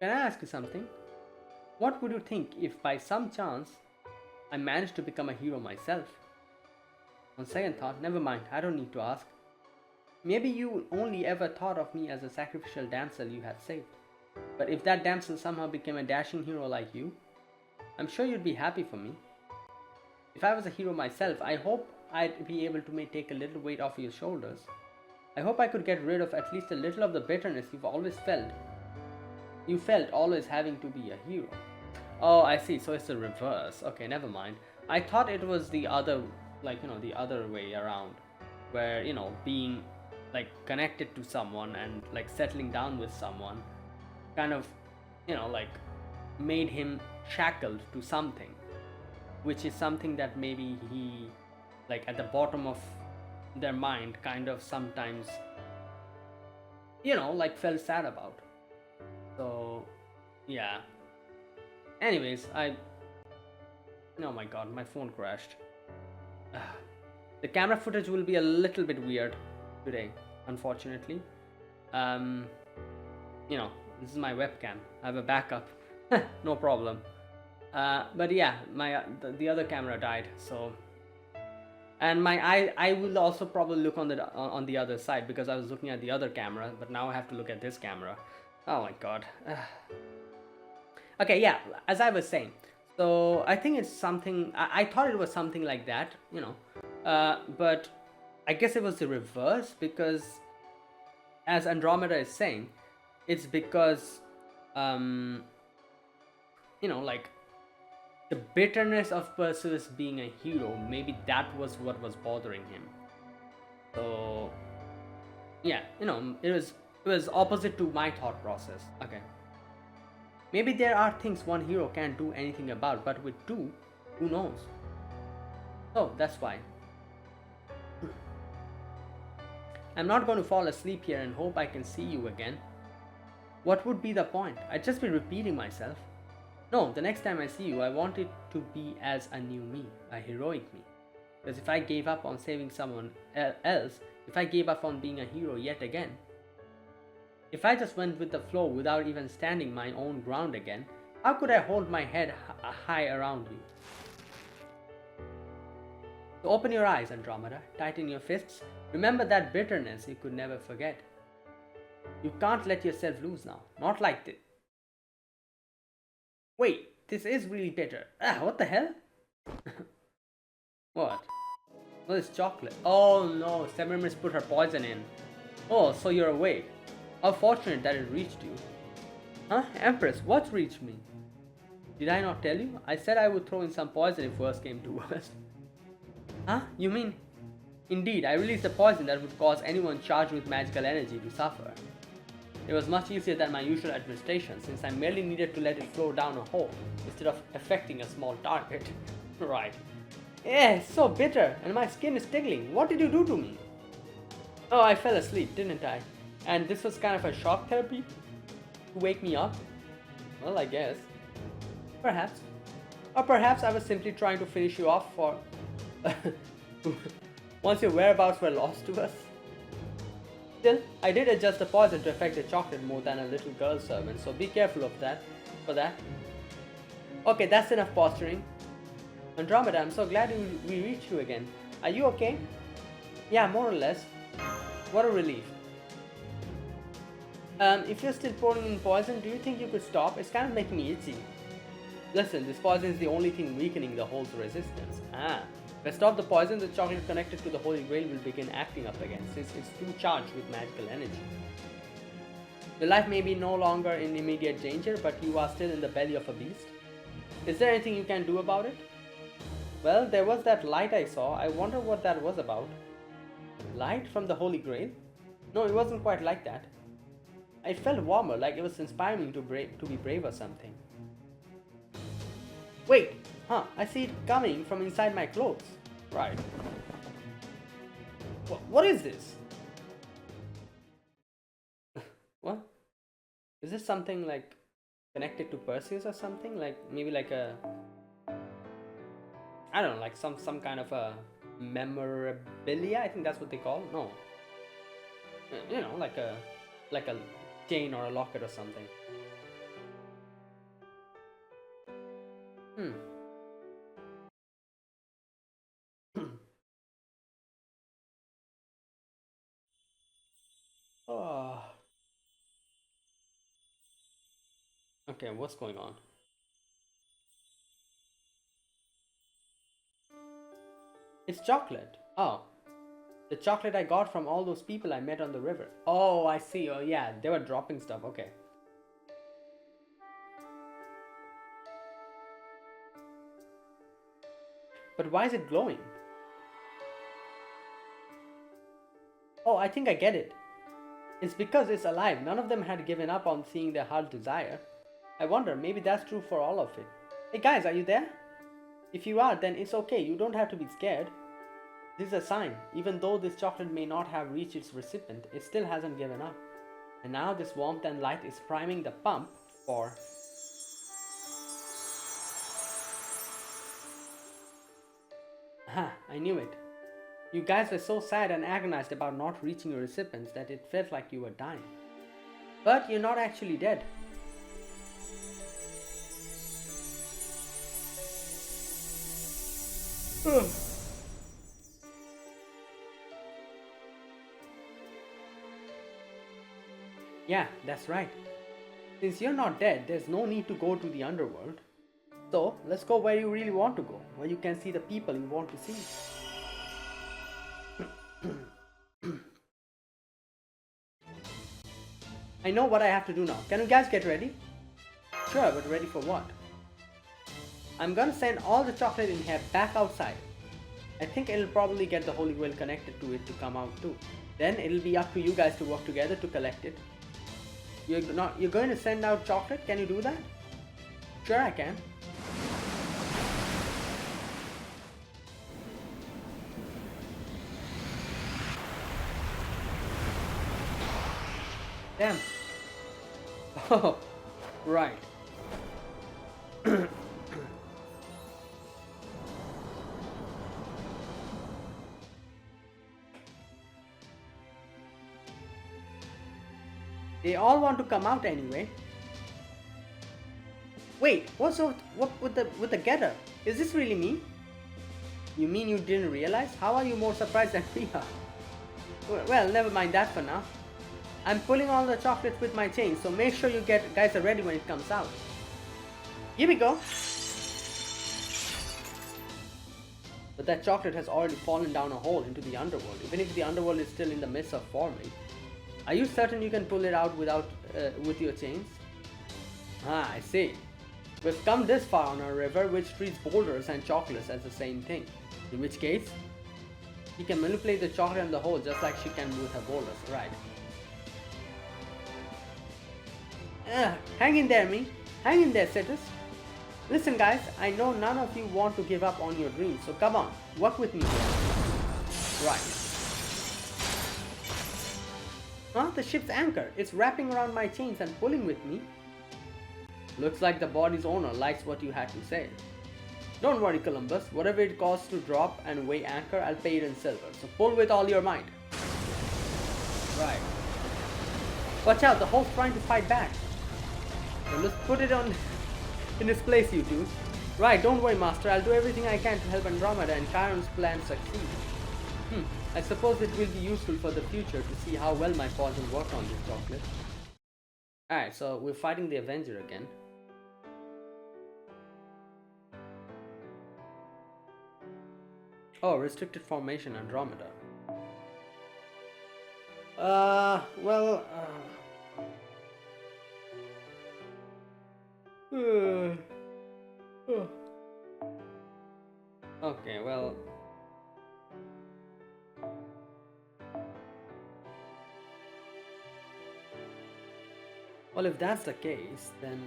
can I ask you something? What would you think if by some chance I managed to become a hero myself? On second thought, never mind, I don't need to ask. Maybe you only ever thought of me as a sacrificial damsel you had saved. But if that damsel somehow became a dashing hero like you, I'm sure you'd be happy for me. If I was a hero myself, I hope I'd be able to take a little weight off your shoulders. I hope I could get rid of at least a little of the bitterness you've always felt. You felt always having to be a hero. Oh, I see, so it's the reverse. Okay, never mind. I thought it was the other, the other way around. Where, being, connected to someone and, settling down with someone kind of, made him shackled to something, which is something that maybe he, at the bottom of their mind kind of sometimes, felt sad about. So, yeah. Anyways, oh my god, my phone crashed. The camera footage will be a little bit weird today, unfortunately. This is my webcam. I have a backup. No problem. But yeah, the other camera died, so. And I will also probably look on the other side because I was looking at the other camera, but now I have to look at this camera. Oh my god. Okay, yeah, as I was saying, so I think it's something, I thought it was something like that, but I guess it was the reverse because, as Andromeda is saying, it's because, the bitterness of Perseus being a hero, maybe that was what was bothering him. So, yeah, it was opposite to my thought process. Okay. Maybe there are things one hero can't do anything about, but with two, who knows? So that's why. I'm not going to fall asleep here and hope I can see you again. What would be the point? I'd just be repeating myself. No, the next time I see you, I want it to be as a new me, a heroic me. Because if I gave up on saving someone else, if I gave up on being a hero yet again, if I just went with the flow without even standing my own ground again, how could I hold my head high around you? So open your eyes, Andromeda, tighten your fists, remember that bitterness you could never forget. You can't let yourself lose now, not like this. Wait, this is really bitter. What the hell? What? What is chocolate? Oh no, Semiramis put her poison in. Oh, so you're awake. How fortunate that it reached you. Huh? Empress, what reached me? Did I not tell you? I said I would throw in some poison if worst came to worst. Huh? You mean? Indeed, I released a poison that would cause anyone charged with magical energy to suffer. It was much easier than my usual administration since I merely needed to let it flow down a hole instead of affecting a small target. Right. It's so bitter and my skin is tingling. What did you do to me? Oh, I fell asleep, didn't I? And this was kind of a shock therapy to wake me up? Well, I guess. Perhaps. Or perhaps I was simply trying to finish you off for... once your whereabouts were lost to us. Still, I did adjust the poison to affect the chocolate more than a little girl servant, so be careful of that. For that. Okay, that's enough posturing. Andromeda, I'm so glad we reached you again. Are you okay? Yeah, more or less. What a relief. If you're still pouring in poison, do you think you could stop? It's kind of making me itchy. Listen, this poison is the only thing weakening the hole's resistance. Stop the poison, the chocolate connected to the Holy Grail will begin acting up again, since it's too charged with magical energy. Your life may be no longer in immediate danger, but you are still in the belly of a beast. Is there anything you can do about it? Well, there was that light I saw. I wonder what that was about. Light from the Holy Grail? No, it wasn't quite like that. It felt warmer, like it was inspiring me to be brave or something. Wait! I see it coming from inside my clothes. Right. What is this? What? Is this something like connected to Perseus or something? Like maybe like a, I don't know, like some kind of a memorabilia? I think that's what they call. No. You know, like a chain or a locket or something. Oh. Okay, what's going on? It's chocolate. Oh. The chocolate I got from all those people I met on the river. Oh, I see. Oh, yeah. They were dropping stuff. Okay. But why is it glowing? Oh, I think I get it. It's because it's alive. None of them had given up on seeing their heart's desire. I wonder, maybe that's true for all of it. Hey guys, are you there? If you are, then it's okay. You don't have to be scared. This is a sign. Even though this chocolate may not have reached its recipient, it still hasn't given up. And now this warmth and light is priming the pump for... Aha, I knew it. You guys were so sad and agonized about not reaching your recipients that it felt like you were dying. But you're not actually dead. Yeah, that's right. Since you're not dead, there's no need to go to the underworld. So, let's go where you really want to go, where you can see the people you want to see. I know what I have to do now. Can you guys get ready? Sure, but ready for what? I'm gonna send all the chocolate in here back outside. I think it'll probably get the Holy Grail connected to it to come out too. Then it'll be up to you guys to work together to collect it. You're going to send out chocolate? Can you do that? Sure, I can. Damn. Oh, right. They all want to come out anyway. Wait, what's up? What with the getter? Is this really me? You mean you didn't realize? How are you more surprised than we are? Well, never mind that for now. I'm pulling all the chocolates with my chain, so make sure you guys are ready when it comes out. Here we go. But that chocolate has already fallen down a hole into the underworld, even if the underworld is still in the midst of forming. Are you certain you can pull it out with your chains? Ah, I see. We've come this far on a river which treats boulders and chocolates as the same thing. In which case, she can manipulate the chocolate in the hole just like she can with her boulders, right? Hang in there, me. Hang in there, Cetus. Listen guys, I know none of you want to give up on your dreams, so come on, work with me here. Right. Huh? The ship's anchor. It's wrapping around my chains and pulling with me. Looks like the body's owner likes what you had to say. Don't worry, Columbus. Whatever it costs to drop and weigh anchor, I'll pay it in silver. So pull with all your might. Right. Watch out, the hole's trying to fight back. So let's put it on in its place, you two. Right, don't worry, Master. I'll do everything I can to help Andromeda and Chiron's plan succeed. I suppose it will be useful for the future to see how well my poison worked on this chocolate. Alright, so we're fighting the Avenger again. Oh, restricted formation Andromeda. Well, okay, well. Well, if that's the case, then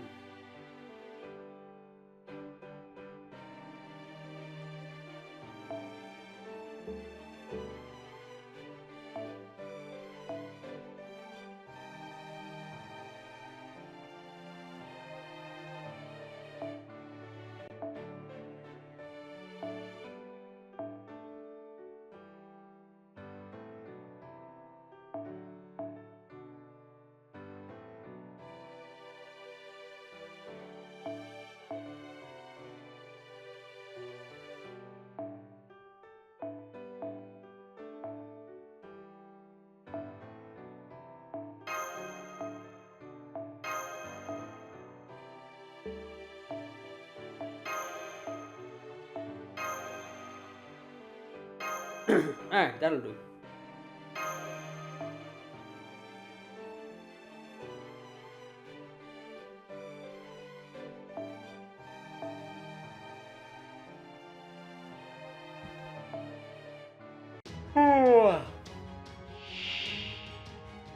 alright, that'll do.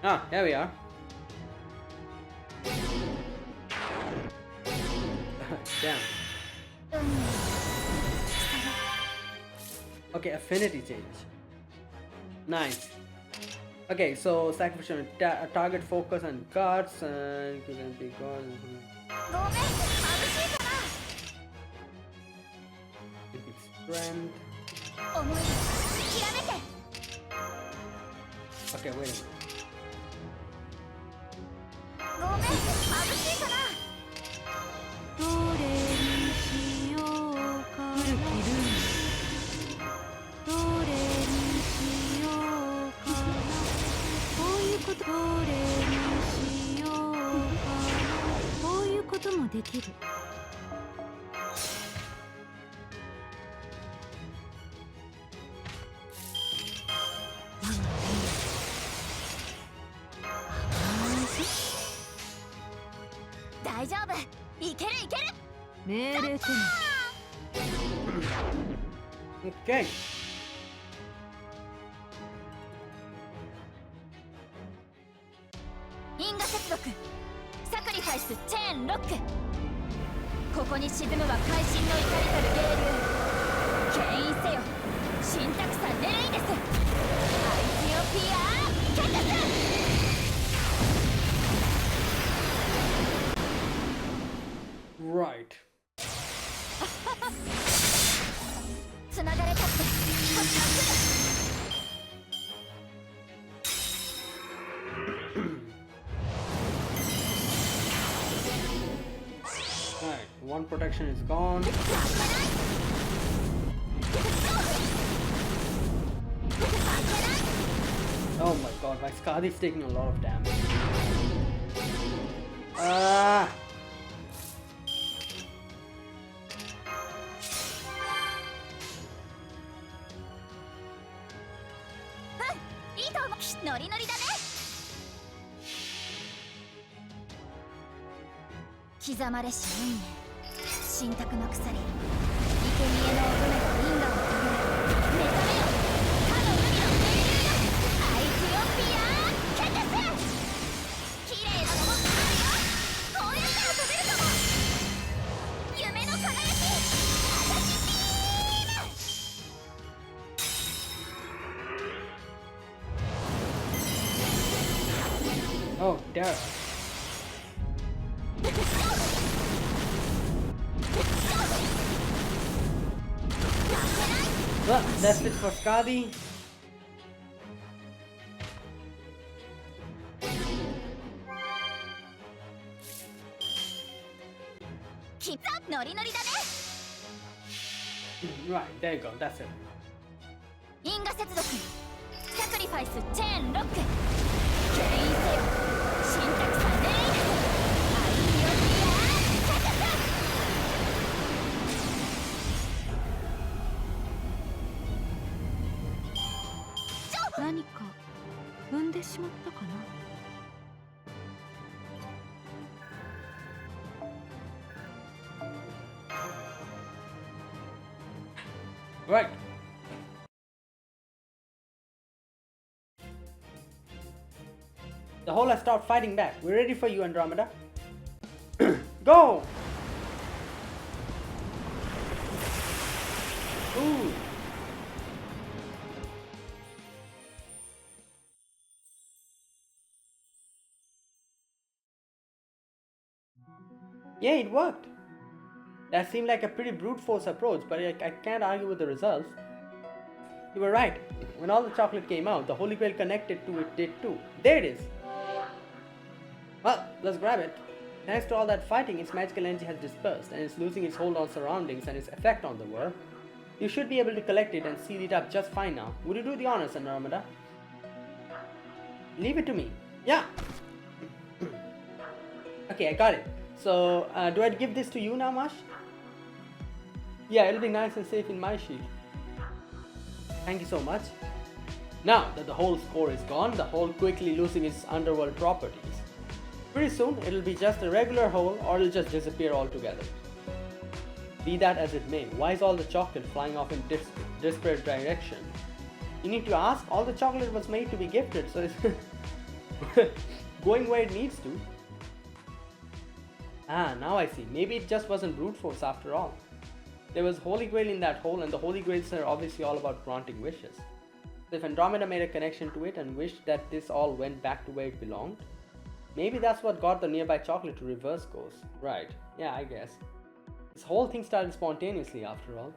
Ah, here we are. Damn. Okay, affinity change. Nice. Okay, so sacrifice target focus and cards and you can be gone. ごめん、眩しいか Strength. な。思い極めて。 Okay, wait a minute. ごめん、眩しいかな。どれにしようかな。古きルール。どれにしようかな。こういうこと。どれにしようかな。こういうこともできる。大丈夫、いけるいける。命令とも。Okay. 因果接続。サクリファイスチェーンロック。ここに沈むは会心の怒りたる渓流。牽引せよ。新宅さんレイです。アイティオピアケタス。 Right. つながれたってこっちは来る。 Alright, one protection is gone. Oh my god, my Skadi's taking a lot of damage. Ah! いいと思う。ノリノリだね。刻まれし運命。新宅の鎖。生贄の乙女が因果を遂げる。目覚めよ。かの海の清流よ。アイティオピアケタス。綺麗なのもあるよ。こうやったら飛べるかも。夢の輝き。あたしビーム。 Oh, damn. Well, that's it for Skadi. Right, there you go, that's it. 因果接続。サクリファイスチェーンロック。牽引せよ。新宅さんレイです。アイティオピアケタス。しまったかな。Right. The whole has stopped fighting back. We're ready for you, Andromeda. Go! Ooh. Yeah, it worked. That seemed like a pretty brute force approach, but I can't argue with the results. You were right. When all the chocolate came out, the Holy Grail connected to it did too. There it is. Well, let's grab it. Thanks to all that fighting, its magical energy has dispersed and is losing its hold on surroundings and its effect on the world. You should be able to collect it and seal it up just fine now. Would you do the honors, Andromeda? Leave it to me. Yeah. Okay, I got it. So, do I give this to you now, Mash? Yeah, it'll be nice and safe in my shield. Thank you so much. Now that the whole score is gone, the hole quickly losing its underworld properties. Pretty soon, it'll be just a regular hole or it'll just disappear altogether. Be that as it may, why is all the chocolate flying off in disparate directions? You need to ask, all the chocolate was made to be gifted, so it's going where it needs to. Ah, now I see. Maybe it just wasn't brute force after all. There was Holy Grail in that hole, and the Holy Grails are obviously all about granting wishes. So if Andromeda made a connection to it and wished that this all went back to where it belonged, maybe that's what got the nearby chocolate to reverse course. Right, yeah, I guess. This whole thing started spontaneously after all,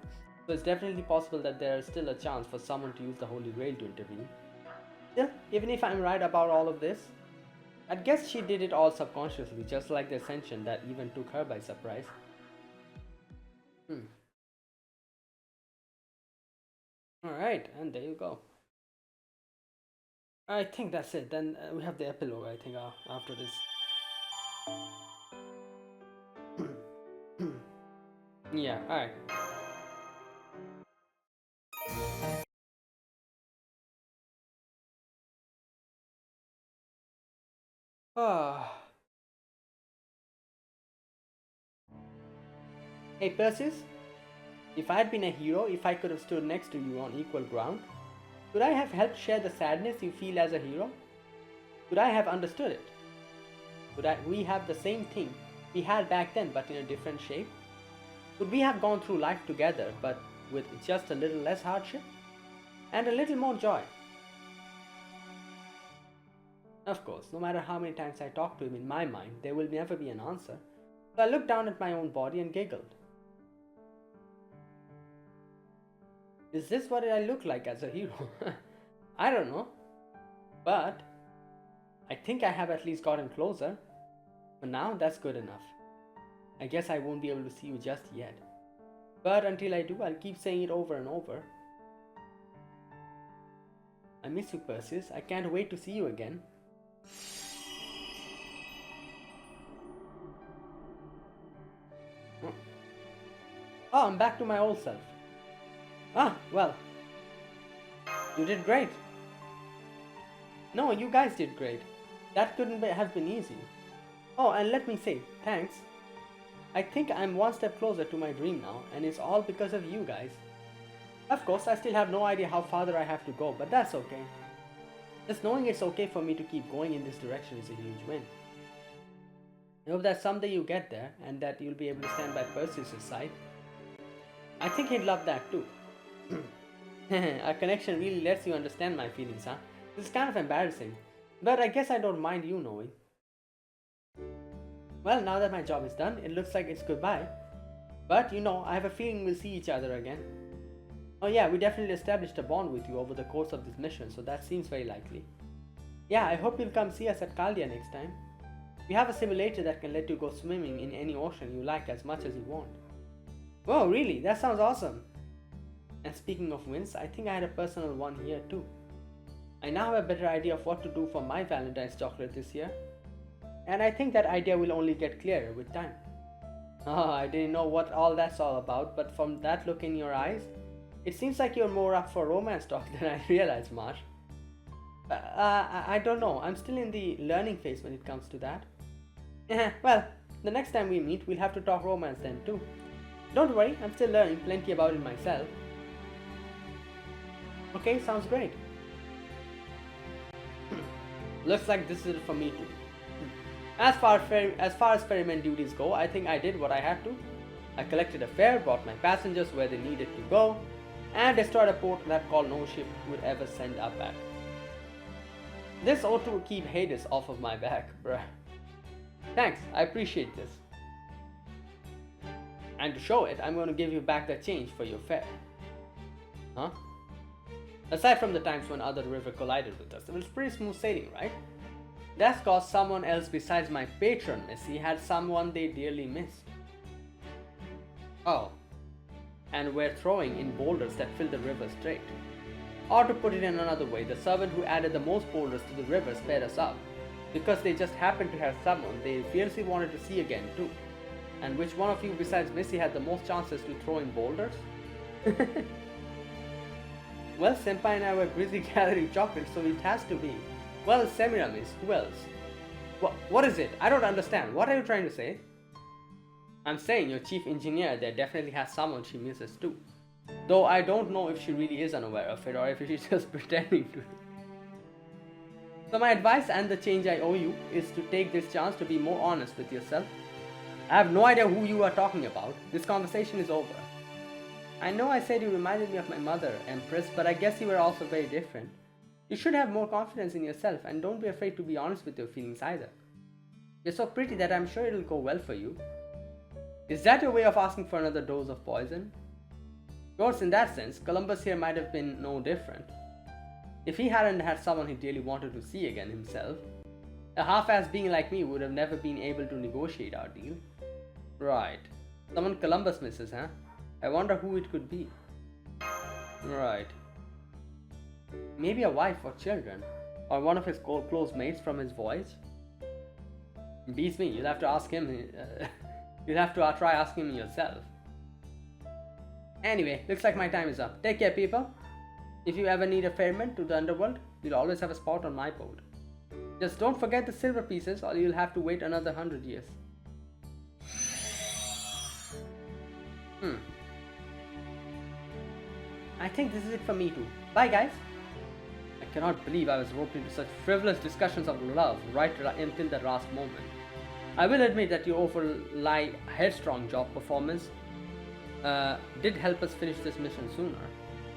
so it's definitely possible that there is still a chance for someone to use the Holy Grail to intervene. Still, even if I'm right about all of this, I guess she did it all subconsciously, just like the ascension that even took her by surprise. Alright, and there you go. I think that's it. Then we have the epilogue, I think, after this. Yeah, alright. Hey Perseus, if I had been a hero, if I could have stood next to you on equal ground, could I have helped share the sadness you feel as a hero? Could I have understood it? Could we have the same thing we had back then but in a different shape? Could we have gone through life together but with just a little less hardship? And a little more joy? Of course, no matter how many times I talk to him in my mind, there will never be an answer. So I looked down at my own body and giggled. Is this what I look like as a hero? I don't know. But I think I have at least gotten closer. For now, that's good enough. I guess I won't be able to see you just yet. But until I do, I'll keep saying it over and over. I miss you, Perseus. I can't wait to see you again. Oh, I'm back to my old self. Ah, well. You did great. No, you guys did great. That couldn't have been easy. Oh, and let me say, thanks. I think I'm one step closer to my dream now, and it's all because of you guys. Of course, I still have no idea how farther I have to go, but that's okay. Just knowing it's okay for me to keep going in this direction is a huge win. I hope that someday you get there, and that you'll be able to stand by Perseus' side. I think he'd love that too. Our connection really lets you understand my feelings, huh? This is kind of embarrassing, but I guess I don't mind you knowing. Well, now that my job is done, it looks like it's goodbye. But you know, I have a feeling we'll see each other again. Oh yeah, we definitely established a bond with you over the course of this mission, so that seems very likely. Yeah, I hope you'll come see us at Caldia next time. We have a simulator that can let you go swimming in any ocean you like as much as you want. Whoa, really? That sounds awesome! And speaking of wins, I think I had a personal one here too. I now have a better idea of what to do for my Valentine's chocolate this year. And I think that idea will only get clearer with time. Oh, I didn't know what all that's all about, but from that look in your eyes, it seems like you're more up for romance talk than I realized, Marsh. I don't know. I'm still in the learning phase when it comes to that. Well, the next time we meet, we'll have to talk romance then too. Don't worry, I'm still learning plenty about it myself. Okay, sounds great. Looks like this is it for me too. As far as ferryman duties go, I think I did what I had to. I collected a fare, brought my passengers where they needed to go, and destroyed a port that called no ship would ever send up at. This ought to keep Hades off of my back, bruh. Thanks, I appreciate this. And to show it, I'm going to give you back the change for your fare. Huh? Aside from the times when other river collided with us, it was pretty smooth sailing, right? That's cause someone else besides my patron Missy had someone they dearly missed. Oh. And were throwing in boulders that filled the river straight. Or to put it in another way, the servant who added the most boulders to the river sped us up, because they just happened to have someone they fiercely wanted to see again too. And which one of you besides Missy had the most chances to throw in boulders? Well, Senpai and I were busy gathering chocolates, so it has to be. Well, Semiramis, who else? What is it? I don't understand. What are you trying to say? I'm saying your chief engineer there definitely has someone she misses too. Though I don't know if she really is unaware of it or if she's just pretending to. So my advice and the change I owe you is to take this chance to be more honest with yourself. I have no idea who you are talking about. This conversation is over. I know I said you reminded me of my mother, Empress, but I guess you were also very different. You should have more confidence in yourself and don't be afraid to be honest with your feelings either. You're so pretty that I'm sure it'll go well for you. Is that your way of asking for another dose of poison? Of course, in that sense, Columbus here might have been no different. If he hadn't had someone he really wanted to see again himself, a half-ass being like me would have never been able to negotiate our deal. Right. Someone Columbus misses, huh? I wonder who it could be. Right. Maybe a wife or children, or one of his close mates from his voice. Beats me, you'll have to ask him. You'll have to try asking him yourself. Anyway, looks like my time is up. Take care, people. If you ever need a ferryman to the underworld, you'll always have a spot on my boat. Just don't forget the silver pieces or you'll have to wait another 100 years. I think this is it for me too. Bye guys. I cannot believe I was roped into such frivolous discussions of love right until the last moment. I will admit that your overly headstrong job performance did help us finish this mission sooner,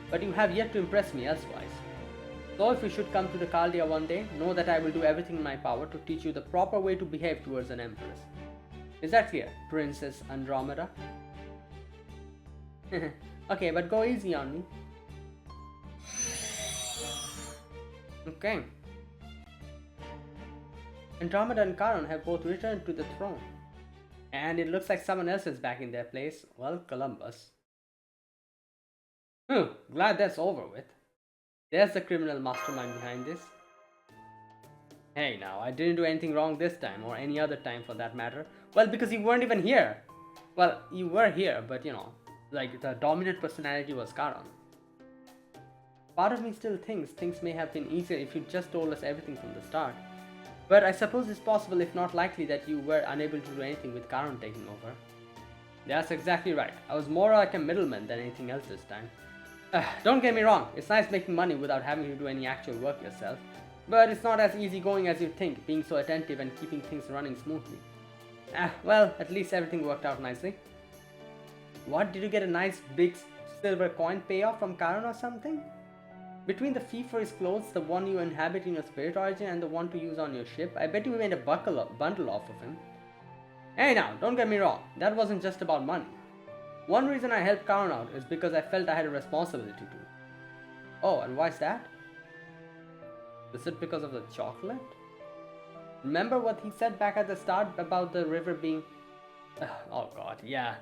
but you have yet to impress me elsewise. So if you should come to the Chaldia one day, know that I will do everything in my power to teach you the proper way to behave towards an empress. Is that clear, Princess Andromeda? Okay, but go easy on me. Okay. Andromeda and Charon have both returned to the throne. And it looks like someone else is back in their place. Well, Columbus. Glad that's over with. There's the criminal mastermind behind this. Hey now, I didn't do anything wrong this time, or any other time for that matter. Well, because you weren't even here. Well, you were here, but you know, like the dominant personality was Charon. Part of me still thinks things may have been easier if you just told us everything from the start. But I suppose it's possible, if not likely, that you were unable to do anything with Charon taking over. That's exactly right. I was more like a middleman than anything else this time. Don't get me wrong, it's nice making money without having to do any actual work yourself. But it's not as easy going as you think, being so attentive and keeping things running smoothly. Well, at least everything worked out nicely. What, did you get a nice big silver coin payoff from Charon or something? Between the fee for his clothes, the one you inhabit in your spirit origin, and the one to use on your ship, I bet you made a bundle off of him. Hey now, don't get me wrong, that wasn't just about money. One reason I helped Charon out is because I felt I had a responsibility to. Oh, and why's that? Is it because of the chocolate? Remember what he said back at the start about the river being... oh god, yeah.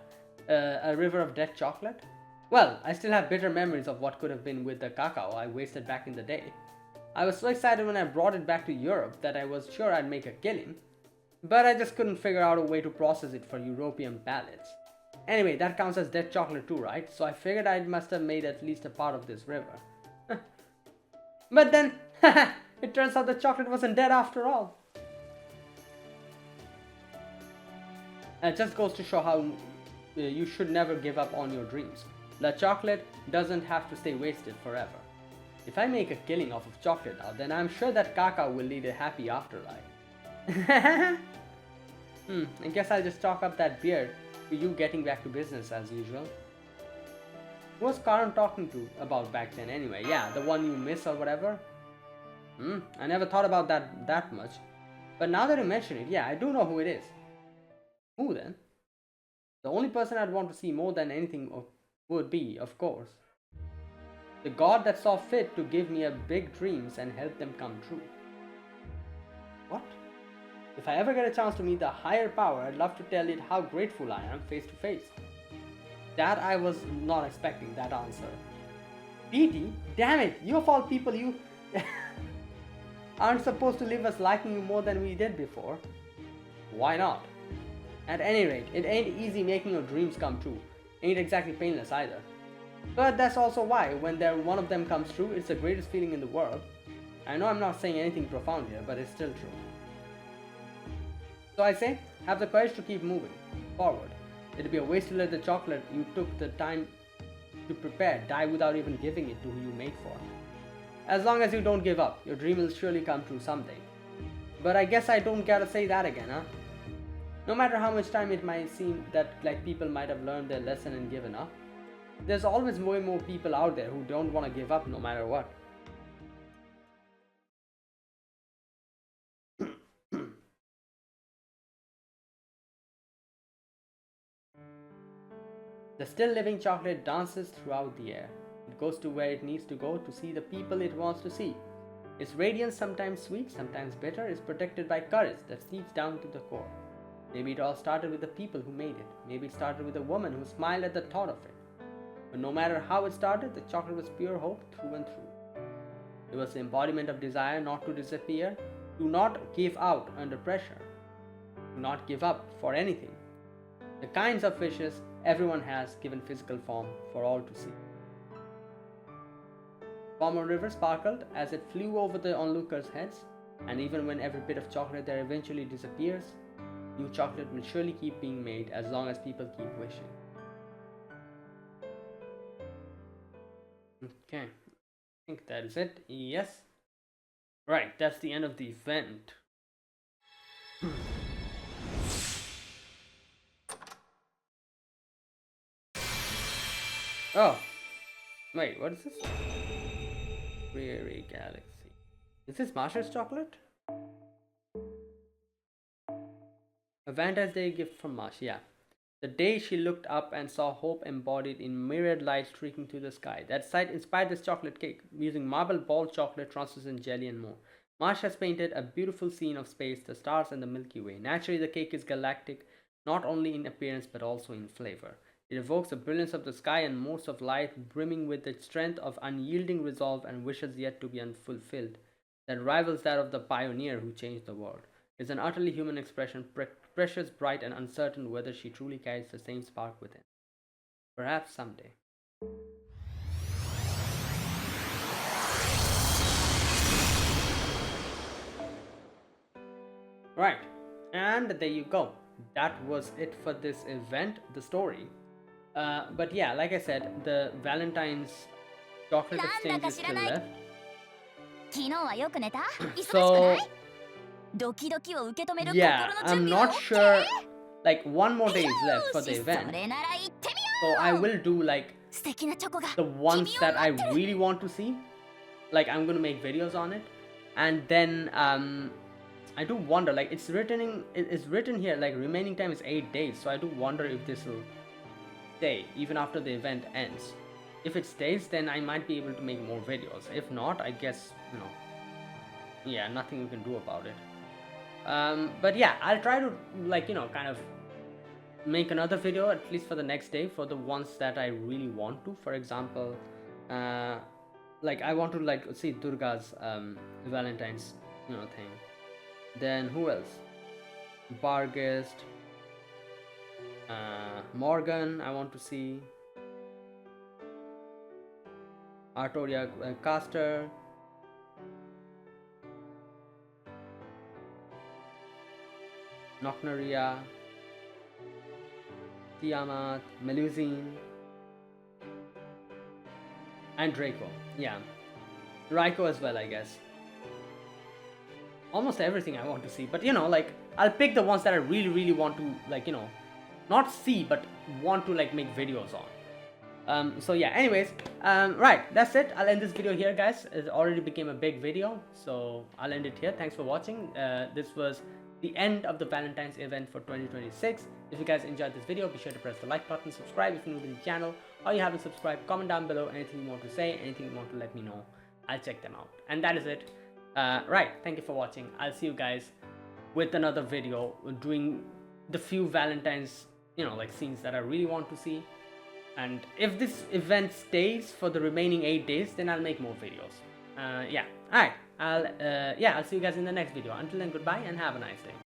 A river of dead chocolate? Well, I still have bitter memories of what could have been with the cacao I wasted back in the day. I was so excited when I brought it back to Europe that I was sure I'd make a killing. But I just couldn't figure out a way to process it for European palates. Anyway, that counts as dead chocolate too, right? So I figured I must have made at least a part of this river. But then, It turns out the chocolate wasn't dead after all. And it just goes to show how you should never give up on your dreams. The chocolate doesn't have to stay wasted forever. If I make a killing off of chocolate now, then I'm sure that Kaka will lead a happy afterlife. I guess I'll just chalk up that beard to you getting back to business as usual. Who was Karan talking to about back then anyway? Yeah, the one you miss or whatever? I never thought about that much. But now that you mention it, yeah, I do know who it is. Who then? The only person I'd want to see more than anything would be, of course, the god that saw fit to give me a big dreams and help them come true. What? If I ever get a chance to meet the higher power, I'd love to tell it how grateful I am face to face. That I was not expecting that answer. Petey? Damn it, you of all people, you aren't supposed to leave us liking you more than we did before. Why not? At any rate, it ain't easy making your dreams come true. Ain't exactly painless either. But that's also why, when one of them comes true, it's the greatest feeling in the world. I know I'm not saying anything profound here, but it's still true. So I say, have the courage to keep moving forward. It'd be a waste to let the chocolate you took the time to prepare die without even giving it to who you made for. As long as you don't give up, your dream will surely come true someday. But I guess I don't gotta say that again, huh? No matter how much time it might seem that like people might have learned their lesson and given up, there's always way more people out there who don't want to give up no matter what. The still living chocolate dances throughout the air. It goes to where it needs to go to see the people it wants to see. Its radiance, sometimes sweet, sometimes bitter, is protected by courage that seeps down to the core. Maybe it all started with the people who made it. Maybe it started with a woman who smiled at the thought of it. But no matter how it started, the chocolate was pure hope through and through. It was the embodiment of desire not to disappear, to not give out under pressure, to not give up for anything. The kinds of wishes everyone has given physical form for all to see. Former river sparkled as it flew over the onlookers' heads, and even when every bit of chocolate there eventually disappears, new chocolate will surely keep being made as long as people keep wishing. Okay, I think that is it. Yes. Right, that's the end of the event. Oh, wait, what is this? Prairie Galaxy. Is this Marsha's chocolate? A Valentine's Day gift from Marsh, yeah. The day she looked up and saw hope embodied in myriad lights streaking through the sky. That sight inspired this chocolate cake, using marble ball chocolate, translucent jelly and more. Marsh has painted a beautiful scene of space, the stars and the Milky Way. Naturally, the cake is galactic, not only in appearance but also in flavor. It evokes the brilliance of the sky and motes of light, brimming with the strength of unyielding resolve and wishes yet to be unfulfilled, that rivals that of the pioneer who changed the world. It's an utterly human expression, precious, bright, and uncertain whether she truly carries the same spark within. Perhaps someday. Right, and there you go. That was it for this event, the story. But yeah, like I said, the Valentine's chocolate exchange is still left. So yeah, I'm not sure. Like, one more day is left for the event, so I will do like the ones that I really want to see. Like, I'm gonna make videos on it, and then I do wonder, like, it's written here like remaining time is 8 days, so I do wonder if this will stay even after the event ends. If it stays, then I might be able to make more videos. If not, I guess, you know, yeah, nothing we can do about it. But yeah, I'll try to, like, you know, kind of make another video at least for the next day for the ones that I really want to. For example, like, I want to, like, see Durga's Valentine's, you know, thing. Then who else? Bargest, Morgan, I want to see. Artoria Caster, Nocnaria, Tiamat, Melusine, and Draco. Yeah, Raiko as well, I guess. Almost everything I want to see, but you know, like, I'll pick the ones that I really want to, like, you know, not see but want to like make videos on. So yeah, anyways, right, that's it. I'll end this video here, guys. It already became a big video, so I'll end it here. Thanks for watching. This was the end of the Valentine's event for 2026. If you guys enjoyed this video, be sure to press the like button, subscribe if you're new to the channel, or you haven't subscribed. Comment down below anything you want to say, anything you want to let me know. I'll check them out. And that is it. Right, thank you for watching. I'll see you guys with another video doing the few Valentine's, you know, like scenes that I really want to see. And if this event stays for the remaining 8 days, then I'll make more videos. Yeah, alright, I'll see you guys in the next video. Until then, goodbye and have a nice day.